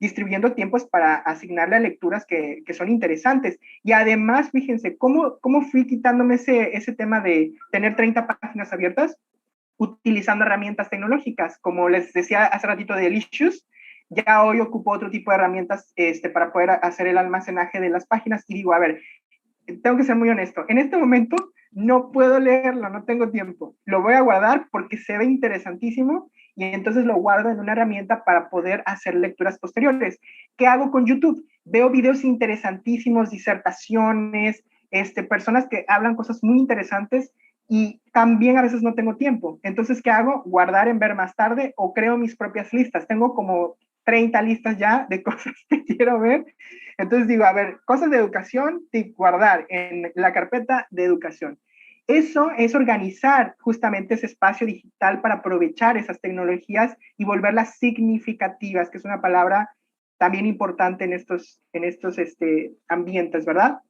distribuyendo tiempos para asignarle a lecturas que son interesantes. Y además, fíjense, ¿cómo fui quitándome ese tema de tener 30 páginas abiertas? Utilizando herramientas tecnológicas, como les decía hace ratito de Delicious, ya hoy ocupo otro tipo de herramientas para poder hacer el almacenaje de las páginas y digo, a ver, tengo que ser muy honesto, en este momento no puedo leerlo, no tengo tiempo, lo voy a guardar porque se ve interesantísimo y entonces lo guardo en una herramienta para poder hacer lecturas posteriores. ¿Qué hago con YouTube? Veo videos interesantísimos, disertaciones, personas que hablan cosas muy interesantes y también a veces no tengo tiempo. Entonces, ¿qué hago? Guardar en ver más tarde o creo mis propias listas. Tengo como 30 listas ya de cosas que quiero ver. Entonces digo, a ver, cosas de educación, guardar en la carpeta de educación. Eso es organizar justamente ese espacio digital para aprovechar esas tecnologías y volverlas significativas, que es una palabra también importante en estos ambientes, ¿verdad?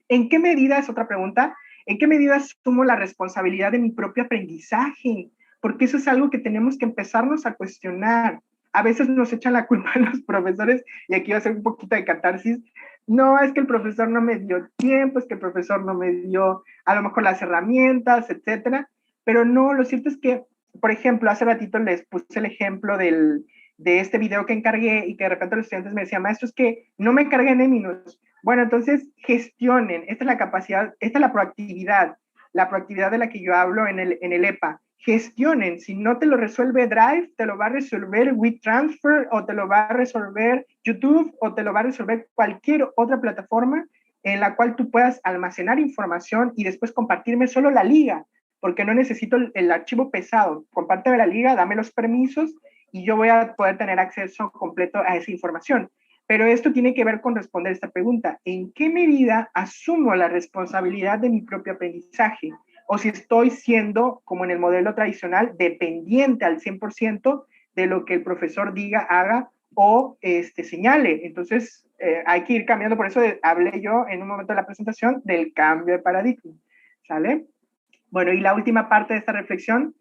¿En qué medida, es otra pregunta, en qué medida asumo la responsabilidad de mi propio aprendizaje? Porque eso es algo que tenemos que empezarnos a cuestionar. A veces nos echan la culpa a los profesores, y aquí va a ser un poquito de catarsis. No, es que el profesor no me dio tiempo, es que el profesor no me dio a lo mejor las herramientas, etcétera. Pero no, lo cierto es que, por ejemplo, hace ratito les puse el ejemplo de este video que encargué y que de repente los estudiantes me decían, maestro, es que no me cargué en Eminos. Bueno, entonces gestionen, esta es la capacidad, esta es la proactividad de la que yo hablo en el EPA. Gestionen, si no te lo resuelve Drive, te lo va a resolver WeTransfer o te lo va a resolver YouTube o te lo va a resolver cualquier otra plataforma en la cual tú puedas almacenar información y después compartirme solo la liga, porque no necesito el archivo pesado. Compárteme la liga, dame los permisos y yo voy a poder tener acceso completo a esa información. Pero esto tiene que ver con responder esta pregunta. ¿En qué medida asumo la responsabilidad de mi propio aprendizaje? O si estoy siendo, como en el modelo tradicional, dependiente al 100% de lo que el profesor diga, haga o señale. Entonces, hay que ir cambiando. Por eso hablé yo en un momento de la presentación del cambio de paradigma. ¿Sale? Bueno, y la última parte de esta reflexión.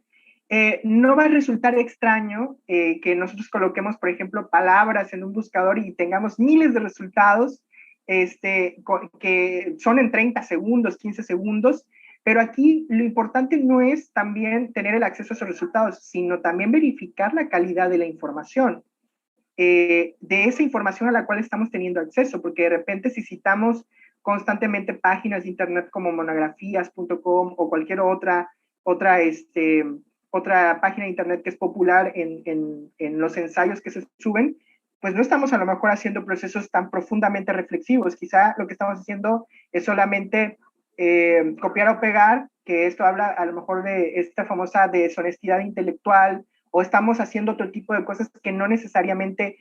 No va a resultar extraño que nosotros coloquemos, por ejemplo, palabras en un buscador y tengamos miles de resultados que son en 30 segundos, 15 segundos, pero aquí lo importante no es también tener el acceso a esos resultados, sino también verificar la calidad de la información, de esa información a la cual estamos teniendo acceso, porque de repente si citamos constantemente páginas de internet como monografías.com o cualquier otra página de internet que es popular en los ensayos que se suben, pues no estamos a lo mejor haciendo procesos tan profundamente reflexivos. Quizá lo que estamos haciendo es solamente copiar o pegar, que esto habla a lo mejor de esta famosa deshonestidad intelectual, o estamos haciendo otro tipo de cosas que no necesariamente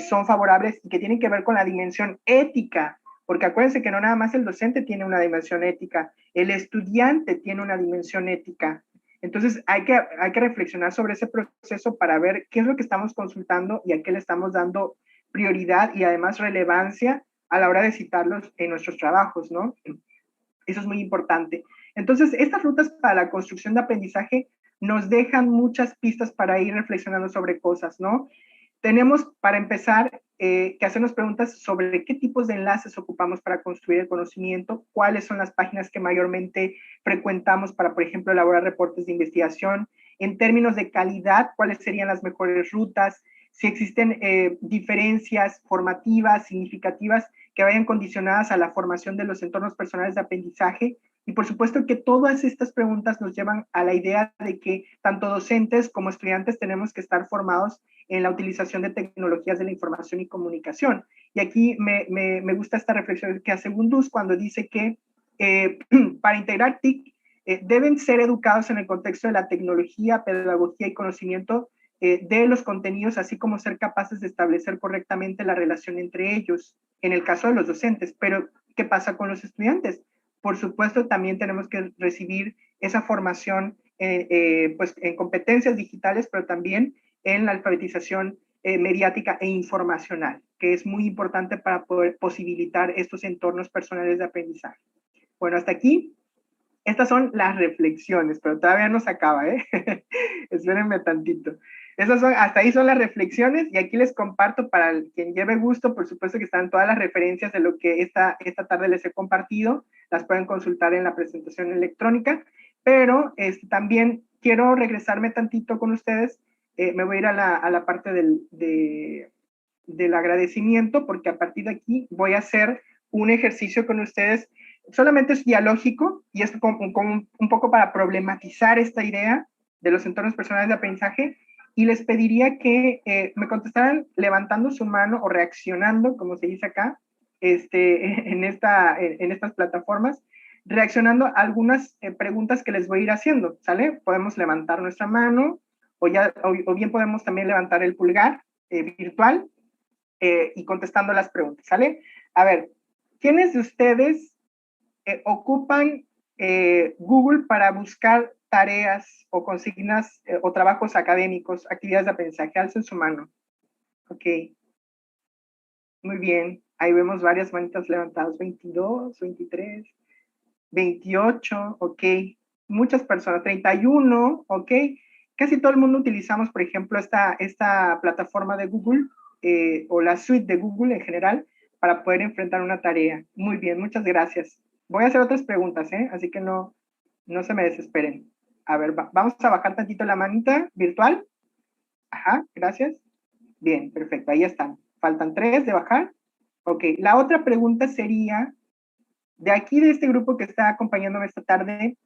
son favorables y que tienen que ver con la dimensión ética porque acuérdense que no nada más el docente tiene una dimensión ética, el estudiante tiene una dimensión ética. Entonces hay que reflexionar sobre ese proceso para ver qué es lo que estamos consultando y a qué le estamos dando prioridad y además relevancia a la hora de citarlos en nuestros trabajos, ¿no? Eso es muy importante. Entonces, estas rutas para la construcción de aprendizaje nos dejan muchas pistas para ir reflexionando sobre cosas, ¿no? Tenemos, para empezar, que hacernos preguntas sobre qué tipos de enlaces ocupamos para construir el conocimiento, cuáles son las páginas que mayormente frecuentamos para, por ejemplo, elaborar reportes de investigación, en términos de calidad, cuáles serían las mejores rutas, si existen diferencias formativas significativas que vayan condicionadas a la formación de los entornos personales de aprendizaje. Y por supuesto que todas estas preguntas nos llevan a la idea de que tanto docentes como estudiantes tenemos que estar formados en la utilización de tecnologías de la información y comunicación. Y aquí me gusta esta reflexión que hace Gunduz cuando dice que para integrar TIC deben ser educados en el contexto de la tecnología, pedagogía y conocimiento de los contenidos, así como ser capaces de establecer correctamente la relación entre ellos, en el caso de los docentes. Pero, ¿qué pasa con los estudiantes? Por supuesto, también tenemos que recibir esa formación pues, en competencias digitales, pero también en la alfabetización mediática e informacional, que es muy importante para poder posibilitar estos entornos personales de aprendizaje. Bueno, hasta aquí. Estas son las reflexiones, pero todavía no se acaba, ¿eh? Espérenme tantito. Hasta ahí son las reflexiones, y aquí les comparto para quien lleve gusto, por supuesto que están todas las referencias de lo que esta tarde les he compartido, las pueden consultar en la presentación electrónica, pero también quiero regresarme tantito con ustedes, me voy a ir a la parte del agradecimiento, porque a partir de aquí voy a hacer un ejercicio con ustedes. Solamente es dialógico y es un poco para problematizar esta idea de los entornos personales de aprendizaje, y les pediría que me contestaran levantando su mano o reaccionando, como se dice acá, en estas plataformas, reaccionando a algunas preguntas que les voy a ir haciendo, ¿sale? Podemos levantar nuestra mano o bien podemos también levantar el pulgar virtual y contestando las preguntas, ¿sale? A ver, ¿quiénes de ustedes ocupan Google para buscar tareas o consignas o trabajos académicos, actividades de aprendizaje? Alcen su mano. Ok. Muy bien. Ahí vemos varias manitas levantadas. 22, 23, 28. Ok. Muchas personas. 31. Ok. Casi todo el mundo utilizamos, por ejemplo, esta plataforma de Google o la suite de Google en general para poder enfrentar una tarea. Muy bien. Muchas gracias. Voy a hacer otras preguntas, así que no se me desesperen. A ver, vamos a bajar tantito la manita virtual. Ajá, gracias. Bien, perfecto, ahí están. Faltan 3 de bajar. Ok, la otra pregunta sería, de aquí de este grupo que está acompañándome esta tarde,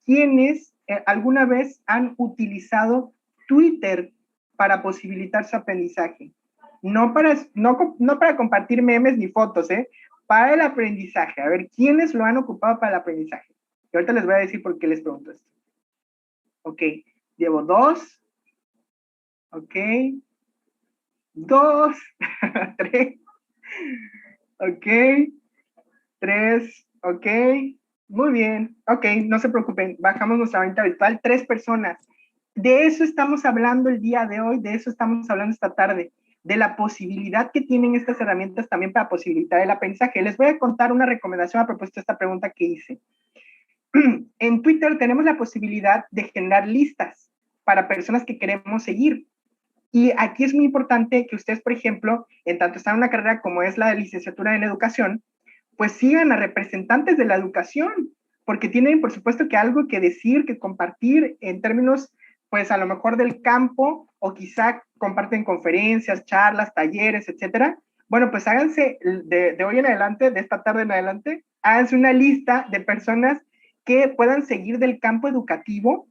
¿quiénes alguna vez han utilizado Twitter para posibilitar su aprendizaje? No para compartir memes ni fotos, para el aprendizaje. A ver, ¿quiénes lo han ocupado para el aprendizaje? Y ahorita les voy a decir por qué les pregunto esto. Ok, llevo 2. Ok. 2. 3. Ok. 3. Ok. Muy bien. Ok, no se preocupen. Bajamos nuestra venta virtual. 3 personas. De eso estamos hablando el día de hoy. De eso estamos hablando esta tarde. De la posibilidad que tienen estas herramientas también para posibilitar el aprendizaje. Les voy a contar una recomendación a propósito de esta pregunta que hice. En Twitter tenemos la posibilidad de generar listas para personas que queremos seguir. Y aquí es muy importante que ustedes, por ejemplo, en tanto están en una carrera como es la de licenciatura en educación, pues sigan a representantes de la educación, porque tienen, por supuesto, que algo que decir, que compartir en términos, pues a lo mejor del campo, o quizá comparten conferencias, charlas, talleres, etcétera. Bueno, pues háganse de hoy en adelante, de esta tarde en adelante, háganse una lista de personas que puedan seguir del campo educativo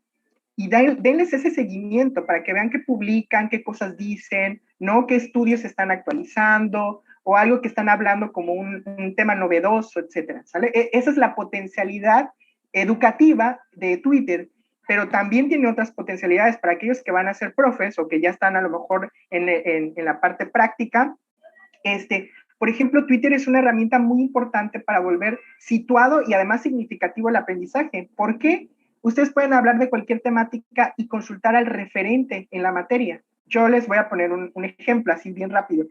y denles ese seguimiento para que vean qué publican, qué cosas dicen, ¿no? Qué estudios están actualizando o algo que están hablando como un tema novedoso, etcétera, ¿sale? Esa es la potencialidad educativa de Twitter, pero también tiene otras potencialidades para aquellos que van a ser profes o que ya están a lo mejor en la parte práctica, Por ejemplo, Twitter es una herramienta muy importante para volver situado y además significativo el aprendizaje. ¿Por qué? Ustedes pueden hablar de cualquier temática y consultar al referente en la materia. Yo les voy a poner un ejemplo así bien rápido.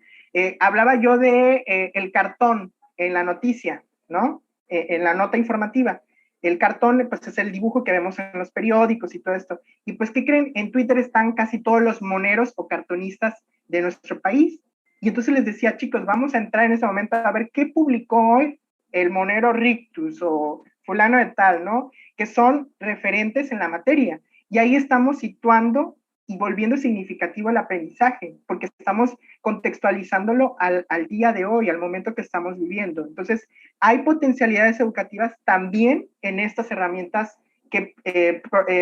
Hablaba yo de el cartón en la noticia, ¿no? En la nota informativa. El cartón, pues, es el dibujo que vemos en los periódicos y todo esto. Y pues, ¿qué creen? En Twitter están casi todos los moneros o cartonistas de nuestro país. Y entonces les decía, chicos, vamos a entrar en ese momento a ver qué publicó hoy el monero Rictus o fulano de tal, ¿no? Que son referentes en la materia. Y ahí estamos situando y volviendo significativo el aprendizaje, porque estamos contextualizándolo al día de hoy, al momento que estamos viviendo. Entonces, hay potencialidades educativas también en estas herramientas que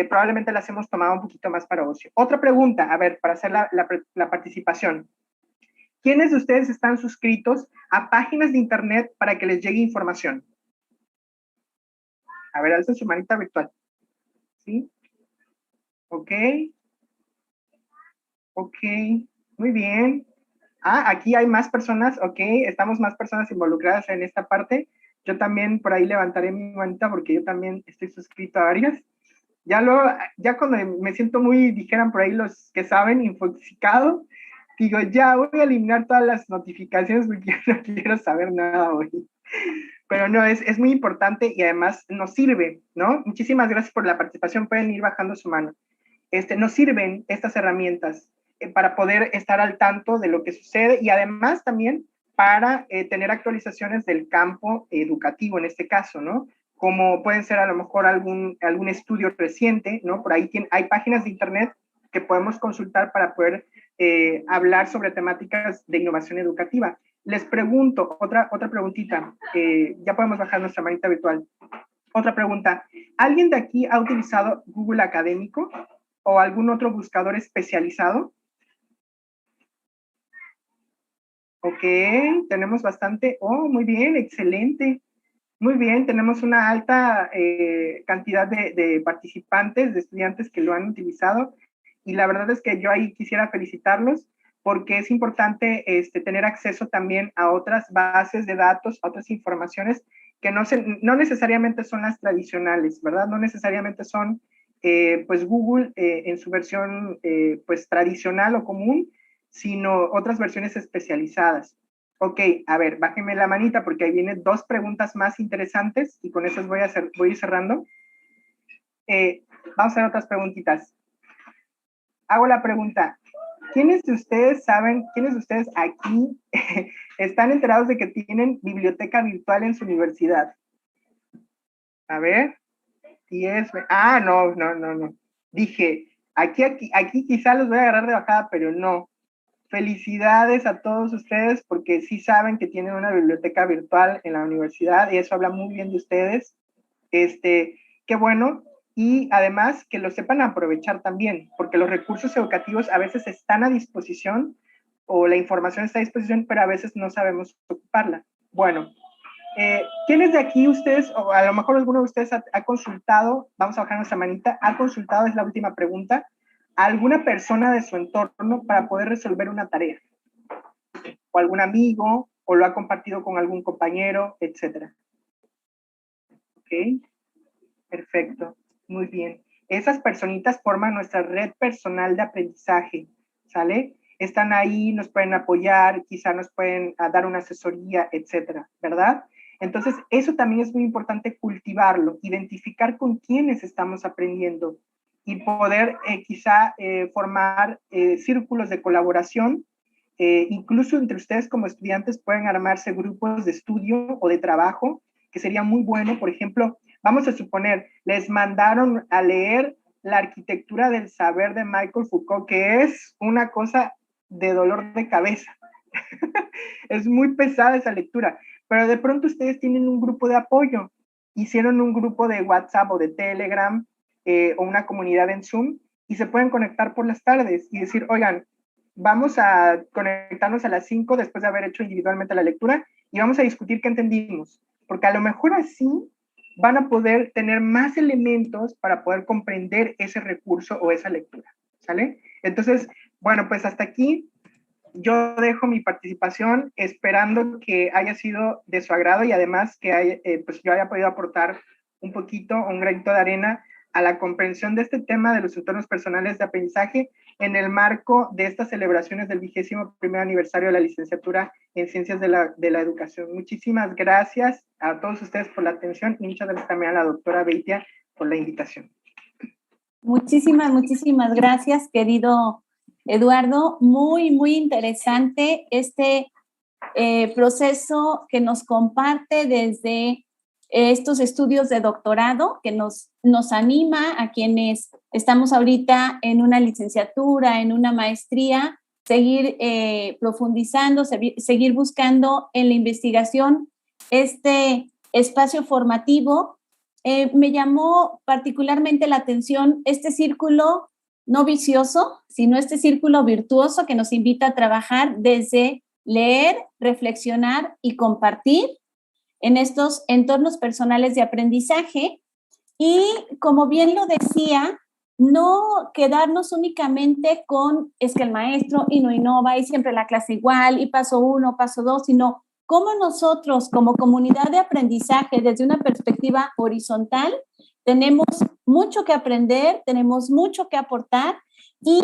probablemente las hemos tomado un poquito más para ocio. Otra pregunta, a ver, para hacer la participación. ¿Quiénes de ustedes están suscritos a páginas de internet para que les llegue información? A ver, alza su manita virtual. ¿Sí? Ok. Ok, muy bien. Ah, aquí hay más personas, ok, estamos más personas involucradas en esta parte. Yo también por ahí levantaré mi manita porque yo también estoy suscrito a varias. Ya cuando me siento muy, dijeran por ahí los que saben, infoxicado, digo, ya voy a eliminar todas las notificaciones porque yo no quiero saber nada hoy. Pero no, es muy importante y además nos sirve, ¿no? Muchísimas gracias por la participación, pueden ir bajando su mano. Nos sirven estas herramientas para poder estar al tanto de lo que sucede y además también para tener actualizaciones del campo educativo en este caso, ¿no? Como pueden ser a lo mejor algún estudio reciente, ¿no? Por ahí hay páginas de internet que podemos consultar para poder hablar sobre temáticas de innovación educativa. Les pregunto, otra preguntita, ya podemos bajar nuestra manita virtual. Otra pregunta, ¿alguien de aquí ha utilizado Google Académico o algún otro buscador especializado? Ok, tenemos bastante. Oh, muy bien, excelente. Muy bien, tenemos una alta cantidad de participantes, de estudiantes que lo han utilizado. Y la verdad es que yo ahí quisiera felicitarlos porque es importante tener acceso también a otras bases de datos, a otras informaciones que no necesariamente son las tradicionales, ¿verdad? No necesariamente son pues Google en su versión pues tradicional o común, sino otras versiones especializadas. Ok, a ver, bájenme la manita porque ahí vienen dos preguntas más interesantes y con esas voy a ir cerrando. Vamos a hacer otras preguntitas. Hago la pregunta, ¿quiénes de ustedes aquí están enterados de que tienen biblioteca virtual en su universidad? A ver, 10, no. Dije, aquí quizá los voy a agarrar de bajada, pero no. Felicidades a todos ustedes porque sí saben que tienen una biblioteca virtual en la universidad y eso habla muy bien de ustedes. Qué bueno. Y además que lo sepan aprovechar también, porque los recursos educativos a veces están a disposición o la información está a disposición, pero a veces no sabemos ocuparla. Bueno, ¿quiénes de aquí ustedes, o a lo mejor alguno de ustedes ha consultado, vamos a bajar nuestra manita, ha consultado, es la última pregunta, a alguna persona de su entorno para poder resolver una tarea? O algún amigo, o lo ha compartido con algún compañero, etcétera. Ok, perfecto, muy bien. Esas personitas forman nuestra red personal de aprendizaje, ¿sale? Están ahí, nos pueden apoyar, quizá nos pueden dar una asesoría, etcétera, ¿verdad? Entonces, eso también es muy importante cultivarlo, identificar con quiénes estamos aprendiendo y poder quizá formar círculos de colaboración. Incluso entre ustedes como estudiantes pueden armarse grupos de estudio o de trabajo, que sería muy bueno. Por ejemplo, vamos a suponer, les mandaron a leer La arquitectura del saber de Michael Foucault, que es una cosa de dolor de cabeza. Es muy pesada esa lectura, pero de pronto ustedes tienen un grupo de apoyo, hicieron un grupo de WhatsApp o de Telegram o una comunidad en Zoom y se pueden conectar por las tardes y decir, oigan, vamos a conectarnos a las 5 después de haber hecho individualmente la lectura y vamos a discutir qué entendimos, porque a lo mejor así van a poder tener más elementos para poder comprender ese recurso o esa lectura, ¿sale? Entonces, bueno, pues hasta aquí yo dejo mi participación esperando que haya sido de su agrado y además que pues yo haya podido aportar un poquito, un granito de arena a la comprensión de este tema de los entornos personales de aprendizaje en el marco de estas celebraciones del 21º aniversario de la licenciatura en Ciencias de la Educación. Muchísimas gracias a todos ustedes por la atención y muchas gracias también a la doctora Beitia por la invitación. Muchísimas gracias, querido Eduardo. Muy, muy interesante este proceso que nos comparte desde estos estudios de doctorado, que nos anima a quienes estamos ahorita en una licenciatura, en una maestría, seguir profundizando, seguir buscando en la investigación este espacio formativo. Me llamó particularmente la atención este círculo no vicioso, sino este círculo virtuoso que nos invita a trabajar desde leer, reflexionar y compartir en estos entornos personales de aprendizaje. Y como bien lo decía, no quedarnos únicamente con es que el maestro y no innova y siempre la clase igual y paso 1, paso 2, sino cómo nosotros como comunidad de aprendizaje desde una perspectiva horizontal tenemos mucho que aprender, tenemos mucho que aportar y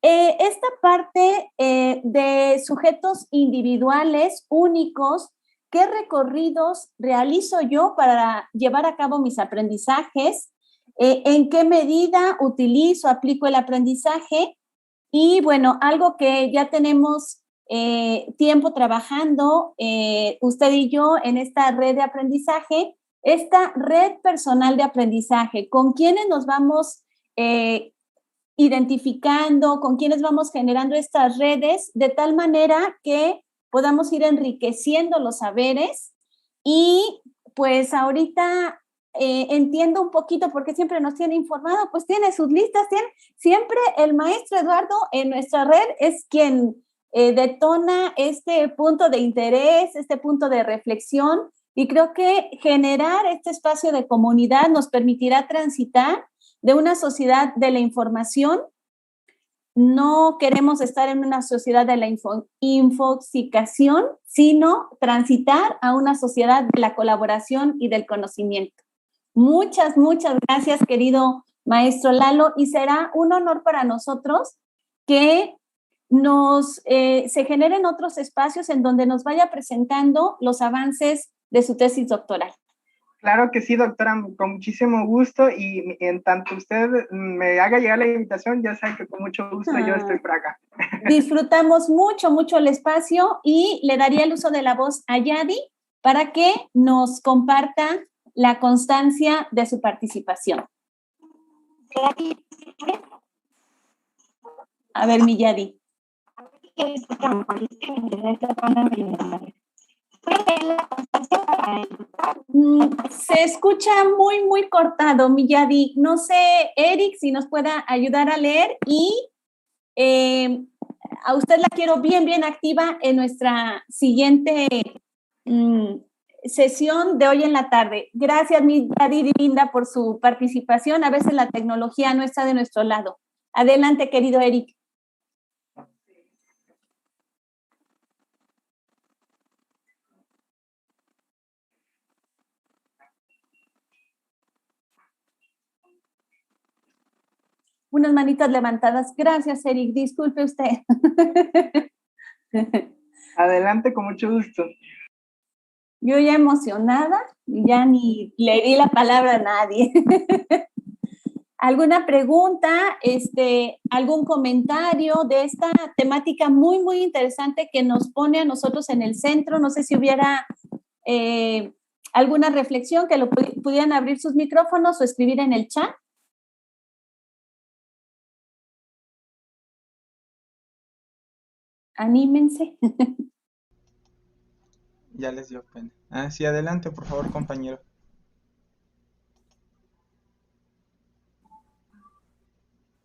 esta parte de sujetos individuales, únicos, ¿qué recorridos realizo yo para llevar a cabo mis aprendizajes? ¿En qué medida utilizo, aplico el aprendizaje? Y bueno, algo que ya tenemos tiempo trabajando, usted y yo, en esta red de aprendizaje, esta red personal de aprendizaje, con quienes nos vamos identificando, con quienes vamos generando estas redes, de tal manera que podamos ir enriqueciendo los saberes. Y pues ahorita entiendo un poquito porque siempre nos tiene informado, pues tiene sus listas, siempre el maestro Eduardo en nuestra red es quien detona este punto de interés, este punto de reflexión, y creo que generar este espacio de comunidad nos permitirá transitar de una sociedad de la información. No queremos estar en una sociedad de la infoxicación, sino transitar a una sociedad de la colaboración y del conocimiento. Muchas gracias, querido maestro Lalo, y será un honor para nosotros que se generen otros espacios en donde nos vaya presentando los avances de su tesis doctoral. Claro que sí, doctora, con muchísimo gusto, y en tanto usted me haga llegar la invitación, ya saben que con mucho gusto yo estoy por acá. Disfrutamos mucho el espacio y le daría el uso de la voz a Yadi para que nos comparta la constancia de su participación. A ver, mi Yadi. Se escucha muy cortado, mi Yadi. No sé, Eric, si nos pueda ayudar a leer, y a usted la quiero bien activa en nuestra siguiente sesión de hoy en la tarde. Gracias, mi Yadi linda, por su participación. A veces la tecnología no está de nuestro lado. Adelante, querido Eric. Unas manitas levantadas. Gracias, Eric. Disculpe usted. Adelante, con mucho gusto. Yo ya emocionada, ya ni le di la palabra a nadie. ¿Alguna pregunta, algún comentario de esta temática muy interesante que nos pone a nosotros en el centro? No sé si hubiera alguna reflexión, que pudieran abrir sus micrófonos o escribir en el chat. Anímense. Ya les dio pena. Sí, adelante, por favor, compañero.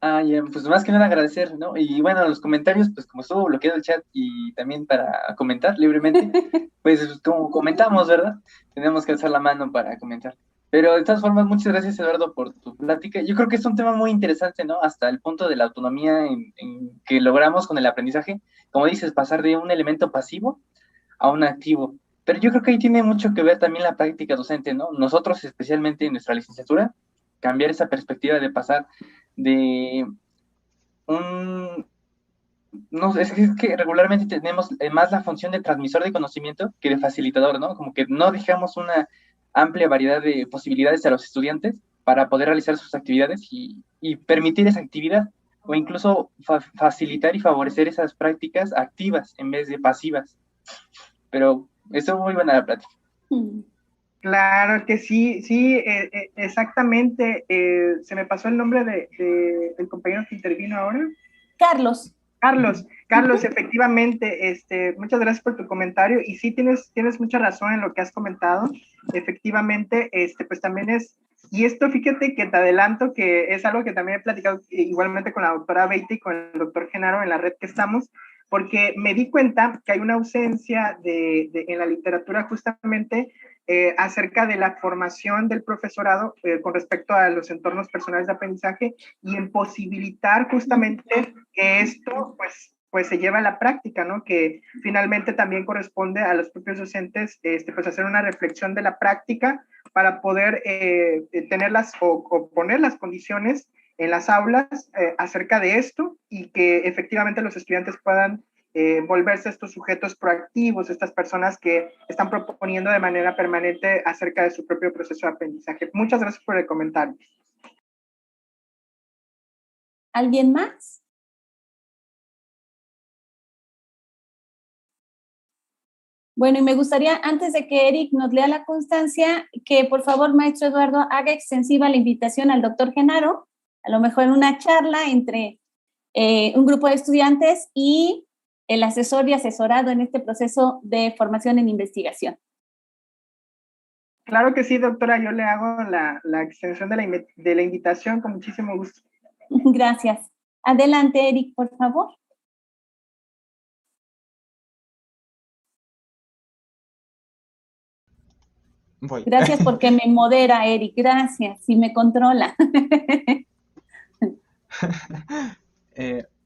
Ya, pues más que nada agradecer, ¿no? Y bueno, los comentarios, pues como estuvo bloqueado el chat y también para comentar libremente, pues como comentamos, ¿verdad? Tenemos que alzar la mano para comentar. Pero de todas formas, muchas gracias, Eduardo, por tu plática. Yo creo que es un tema muy interesante, ¿no? Hasta el punto de la autonomía en que logramos con el aprendizaje. como dices, pasar de un elemento pasivo a un activo. Pero yo creo que ahí tiene mucho que ver también la práctica docente, ¿no? Nosotros, especialmente en nuestra licenciatura, cambiar esa perspectiva de pasar de un... No, es que regularmente tenemos más la función de transmisor de conocimiento que de facilitador, ¿no? Como que no dejamos una amplia variedad de posibilidades a los estudiantes para poder realizar sus actividades y permitir esa actividad, o incluso facilitar y favorecer esas prácticas activas en vez de pasivas. Pero eso es muy buena la plática. Claro que sí, sí, exactamente. Se me pasó el nombre del compañero que intervino ahora. Carlos. Carlos, efectivamente, muchas gracias por tu comentario y sí tienes mucha razón en lo que has comentado. Efectivamente, pues también y esto fíjate que te adelanto que es algo que también he platicado igualmente con la doctora Beite y con el doctor Genaro en la red que estamos, porque me di cuenta que hay una ausencia en la literatura justamente acerca de la formación del profesorado con respecto a los entornos personales de aprendizaje y en posibilitar justamente que esto pues se lleve a la práctica, ¿no? Que finalmente también corresponde a los propios docentes pues hacer una reflexión de la práctica para poder tenerlas o poner las condiciones en las aulas acerca de esto y que efectivamente los estudiantes puedan volverse estos sujetos proactivos, estas personas que están proponiendo de manera permanente acerca de su propio proceso de aprendizaje. Muchas gracias por el comentario. ¿Alguien más? Bueno, y me gustaría, antes de que Eric nos lea la constancia, que por favor, maestro Eduardo, haga extensiva la invitación al doctor Genaro, a lo mejor en una charla entre un grupo de estudiantes y el asesor y asesorado en este proceso de formación en investigación. Claro que sí, doctora, yo le hago la extensión de la invitación con muchísimo gusto. Gracias. Adelante, Eric, por favor. Voy. Gracias porque me modera, Eric. Gracias. Y me controla.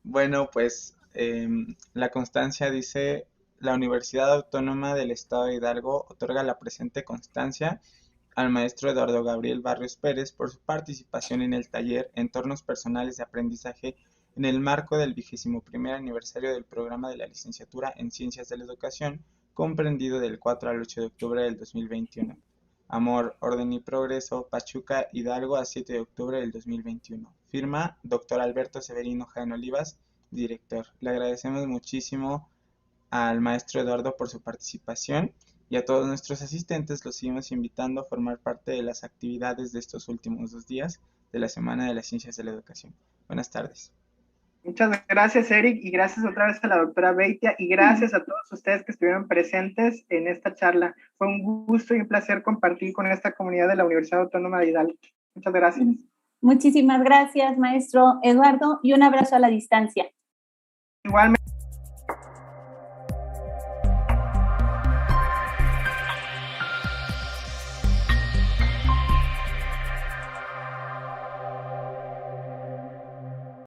Bueno, pues la constancia dice: la Universidad Autónoma del Estado de Hidalgo otorga la presente constancia al maestro Eduardo Gabriel Barrios Pérez por su participación en el taller Entornos Personales de Aprendizaje en el marco del 21º aniversario del programa de la licenciatura en Ciencias de la Educación, comprendido del 4 al 8 de octubre del 2021. Amor, Orden y Progreso, Pachuca, Hidalgo, a 7 de octubre del 2021. Firma, Dr. Alberto Severino Jaén Olivas, director. Le agradecemos muchísimo al maestro Eduardo por su participación y a todos nuestros asistentes los seguimos invitando a formar parte de las actividades de estos últimos 2 días de la Semana de las Ciencias de la Educación. Buenas tardes. Muchas gracias, Eric, y gracias otra vez a la doctora Beitia, y gracias a todos ustedes que estuvieron presentes en esta charla. Fue un gusto y un placer compartir con esta comunidad de la Universidad Autónoma de Hidalgo. Muchas gracias. Muchísimas gracias, maestro Eduardo, y un abrazo a la distancia. Igualmente.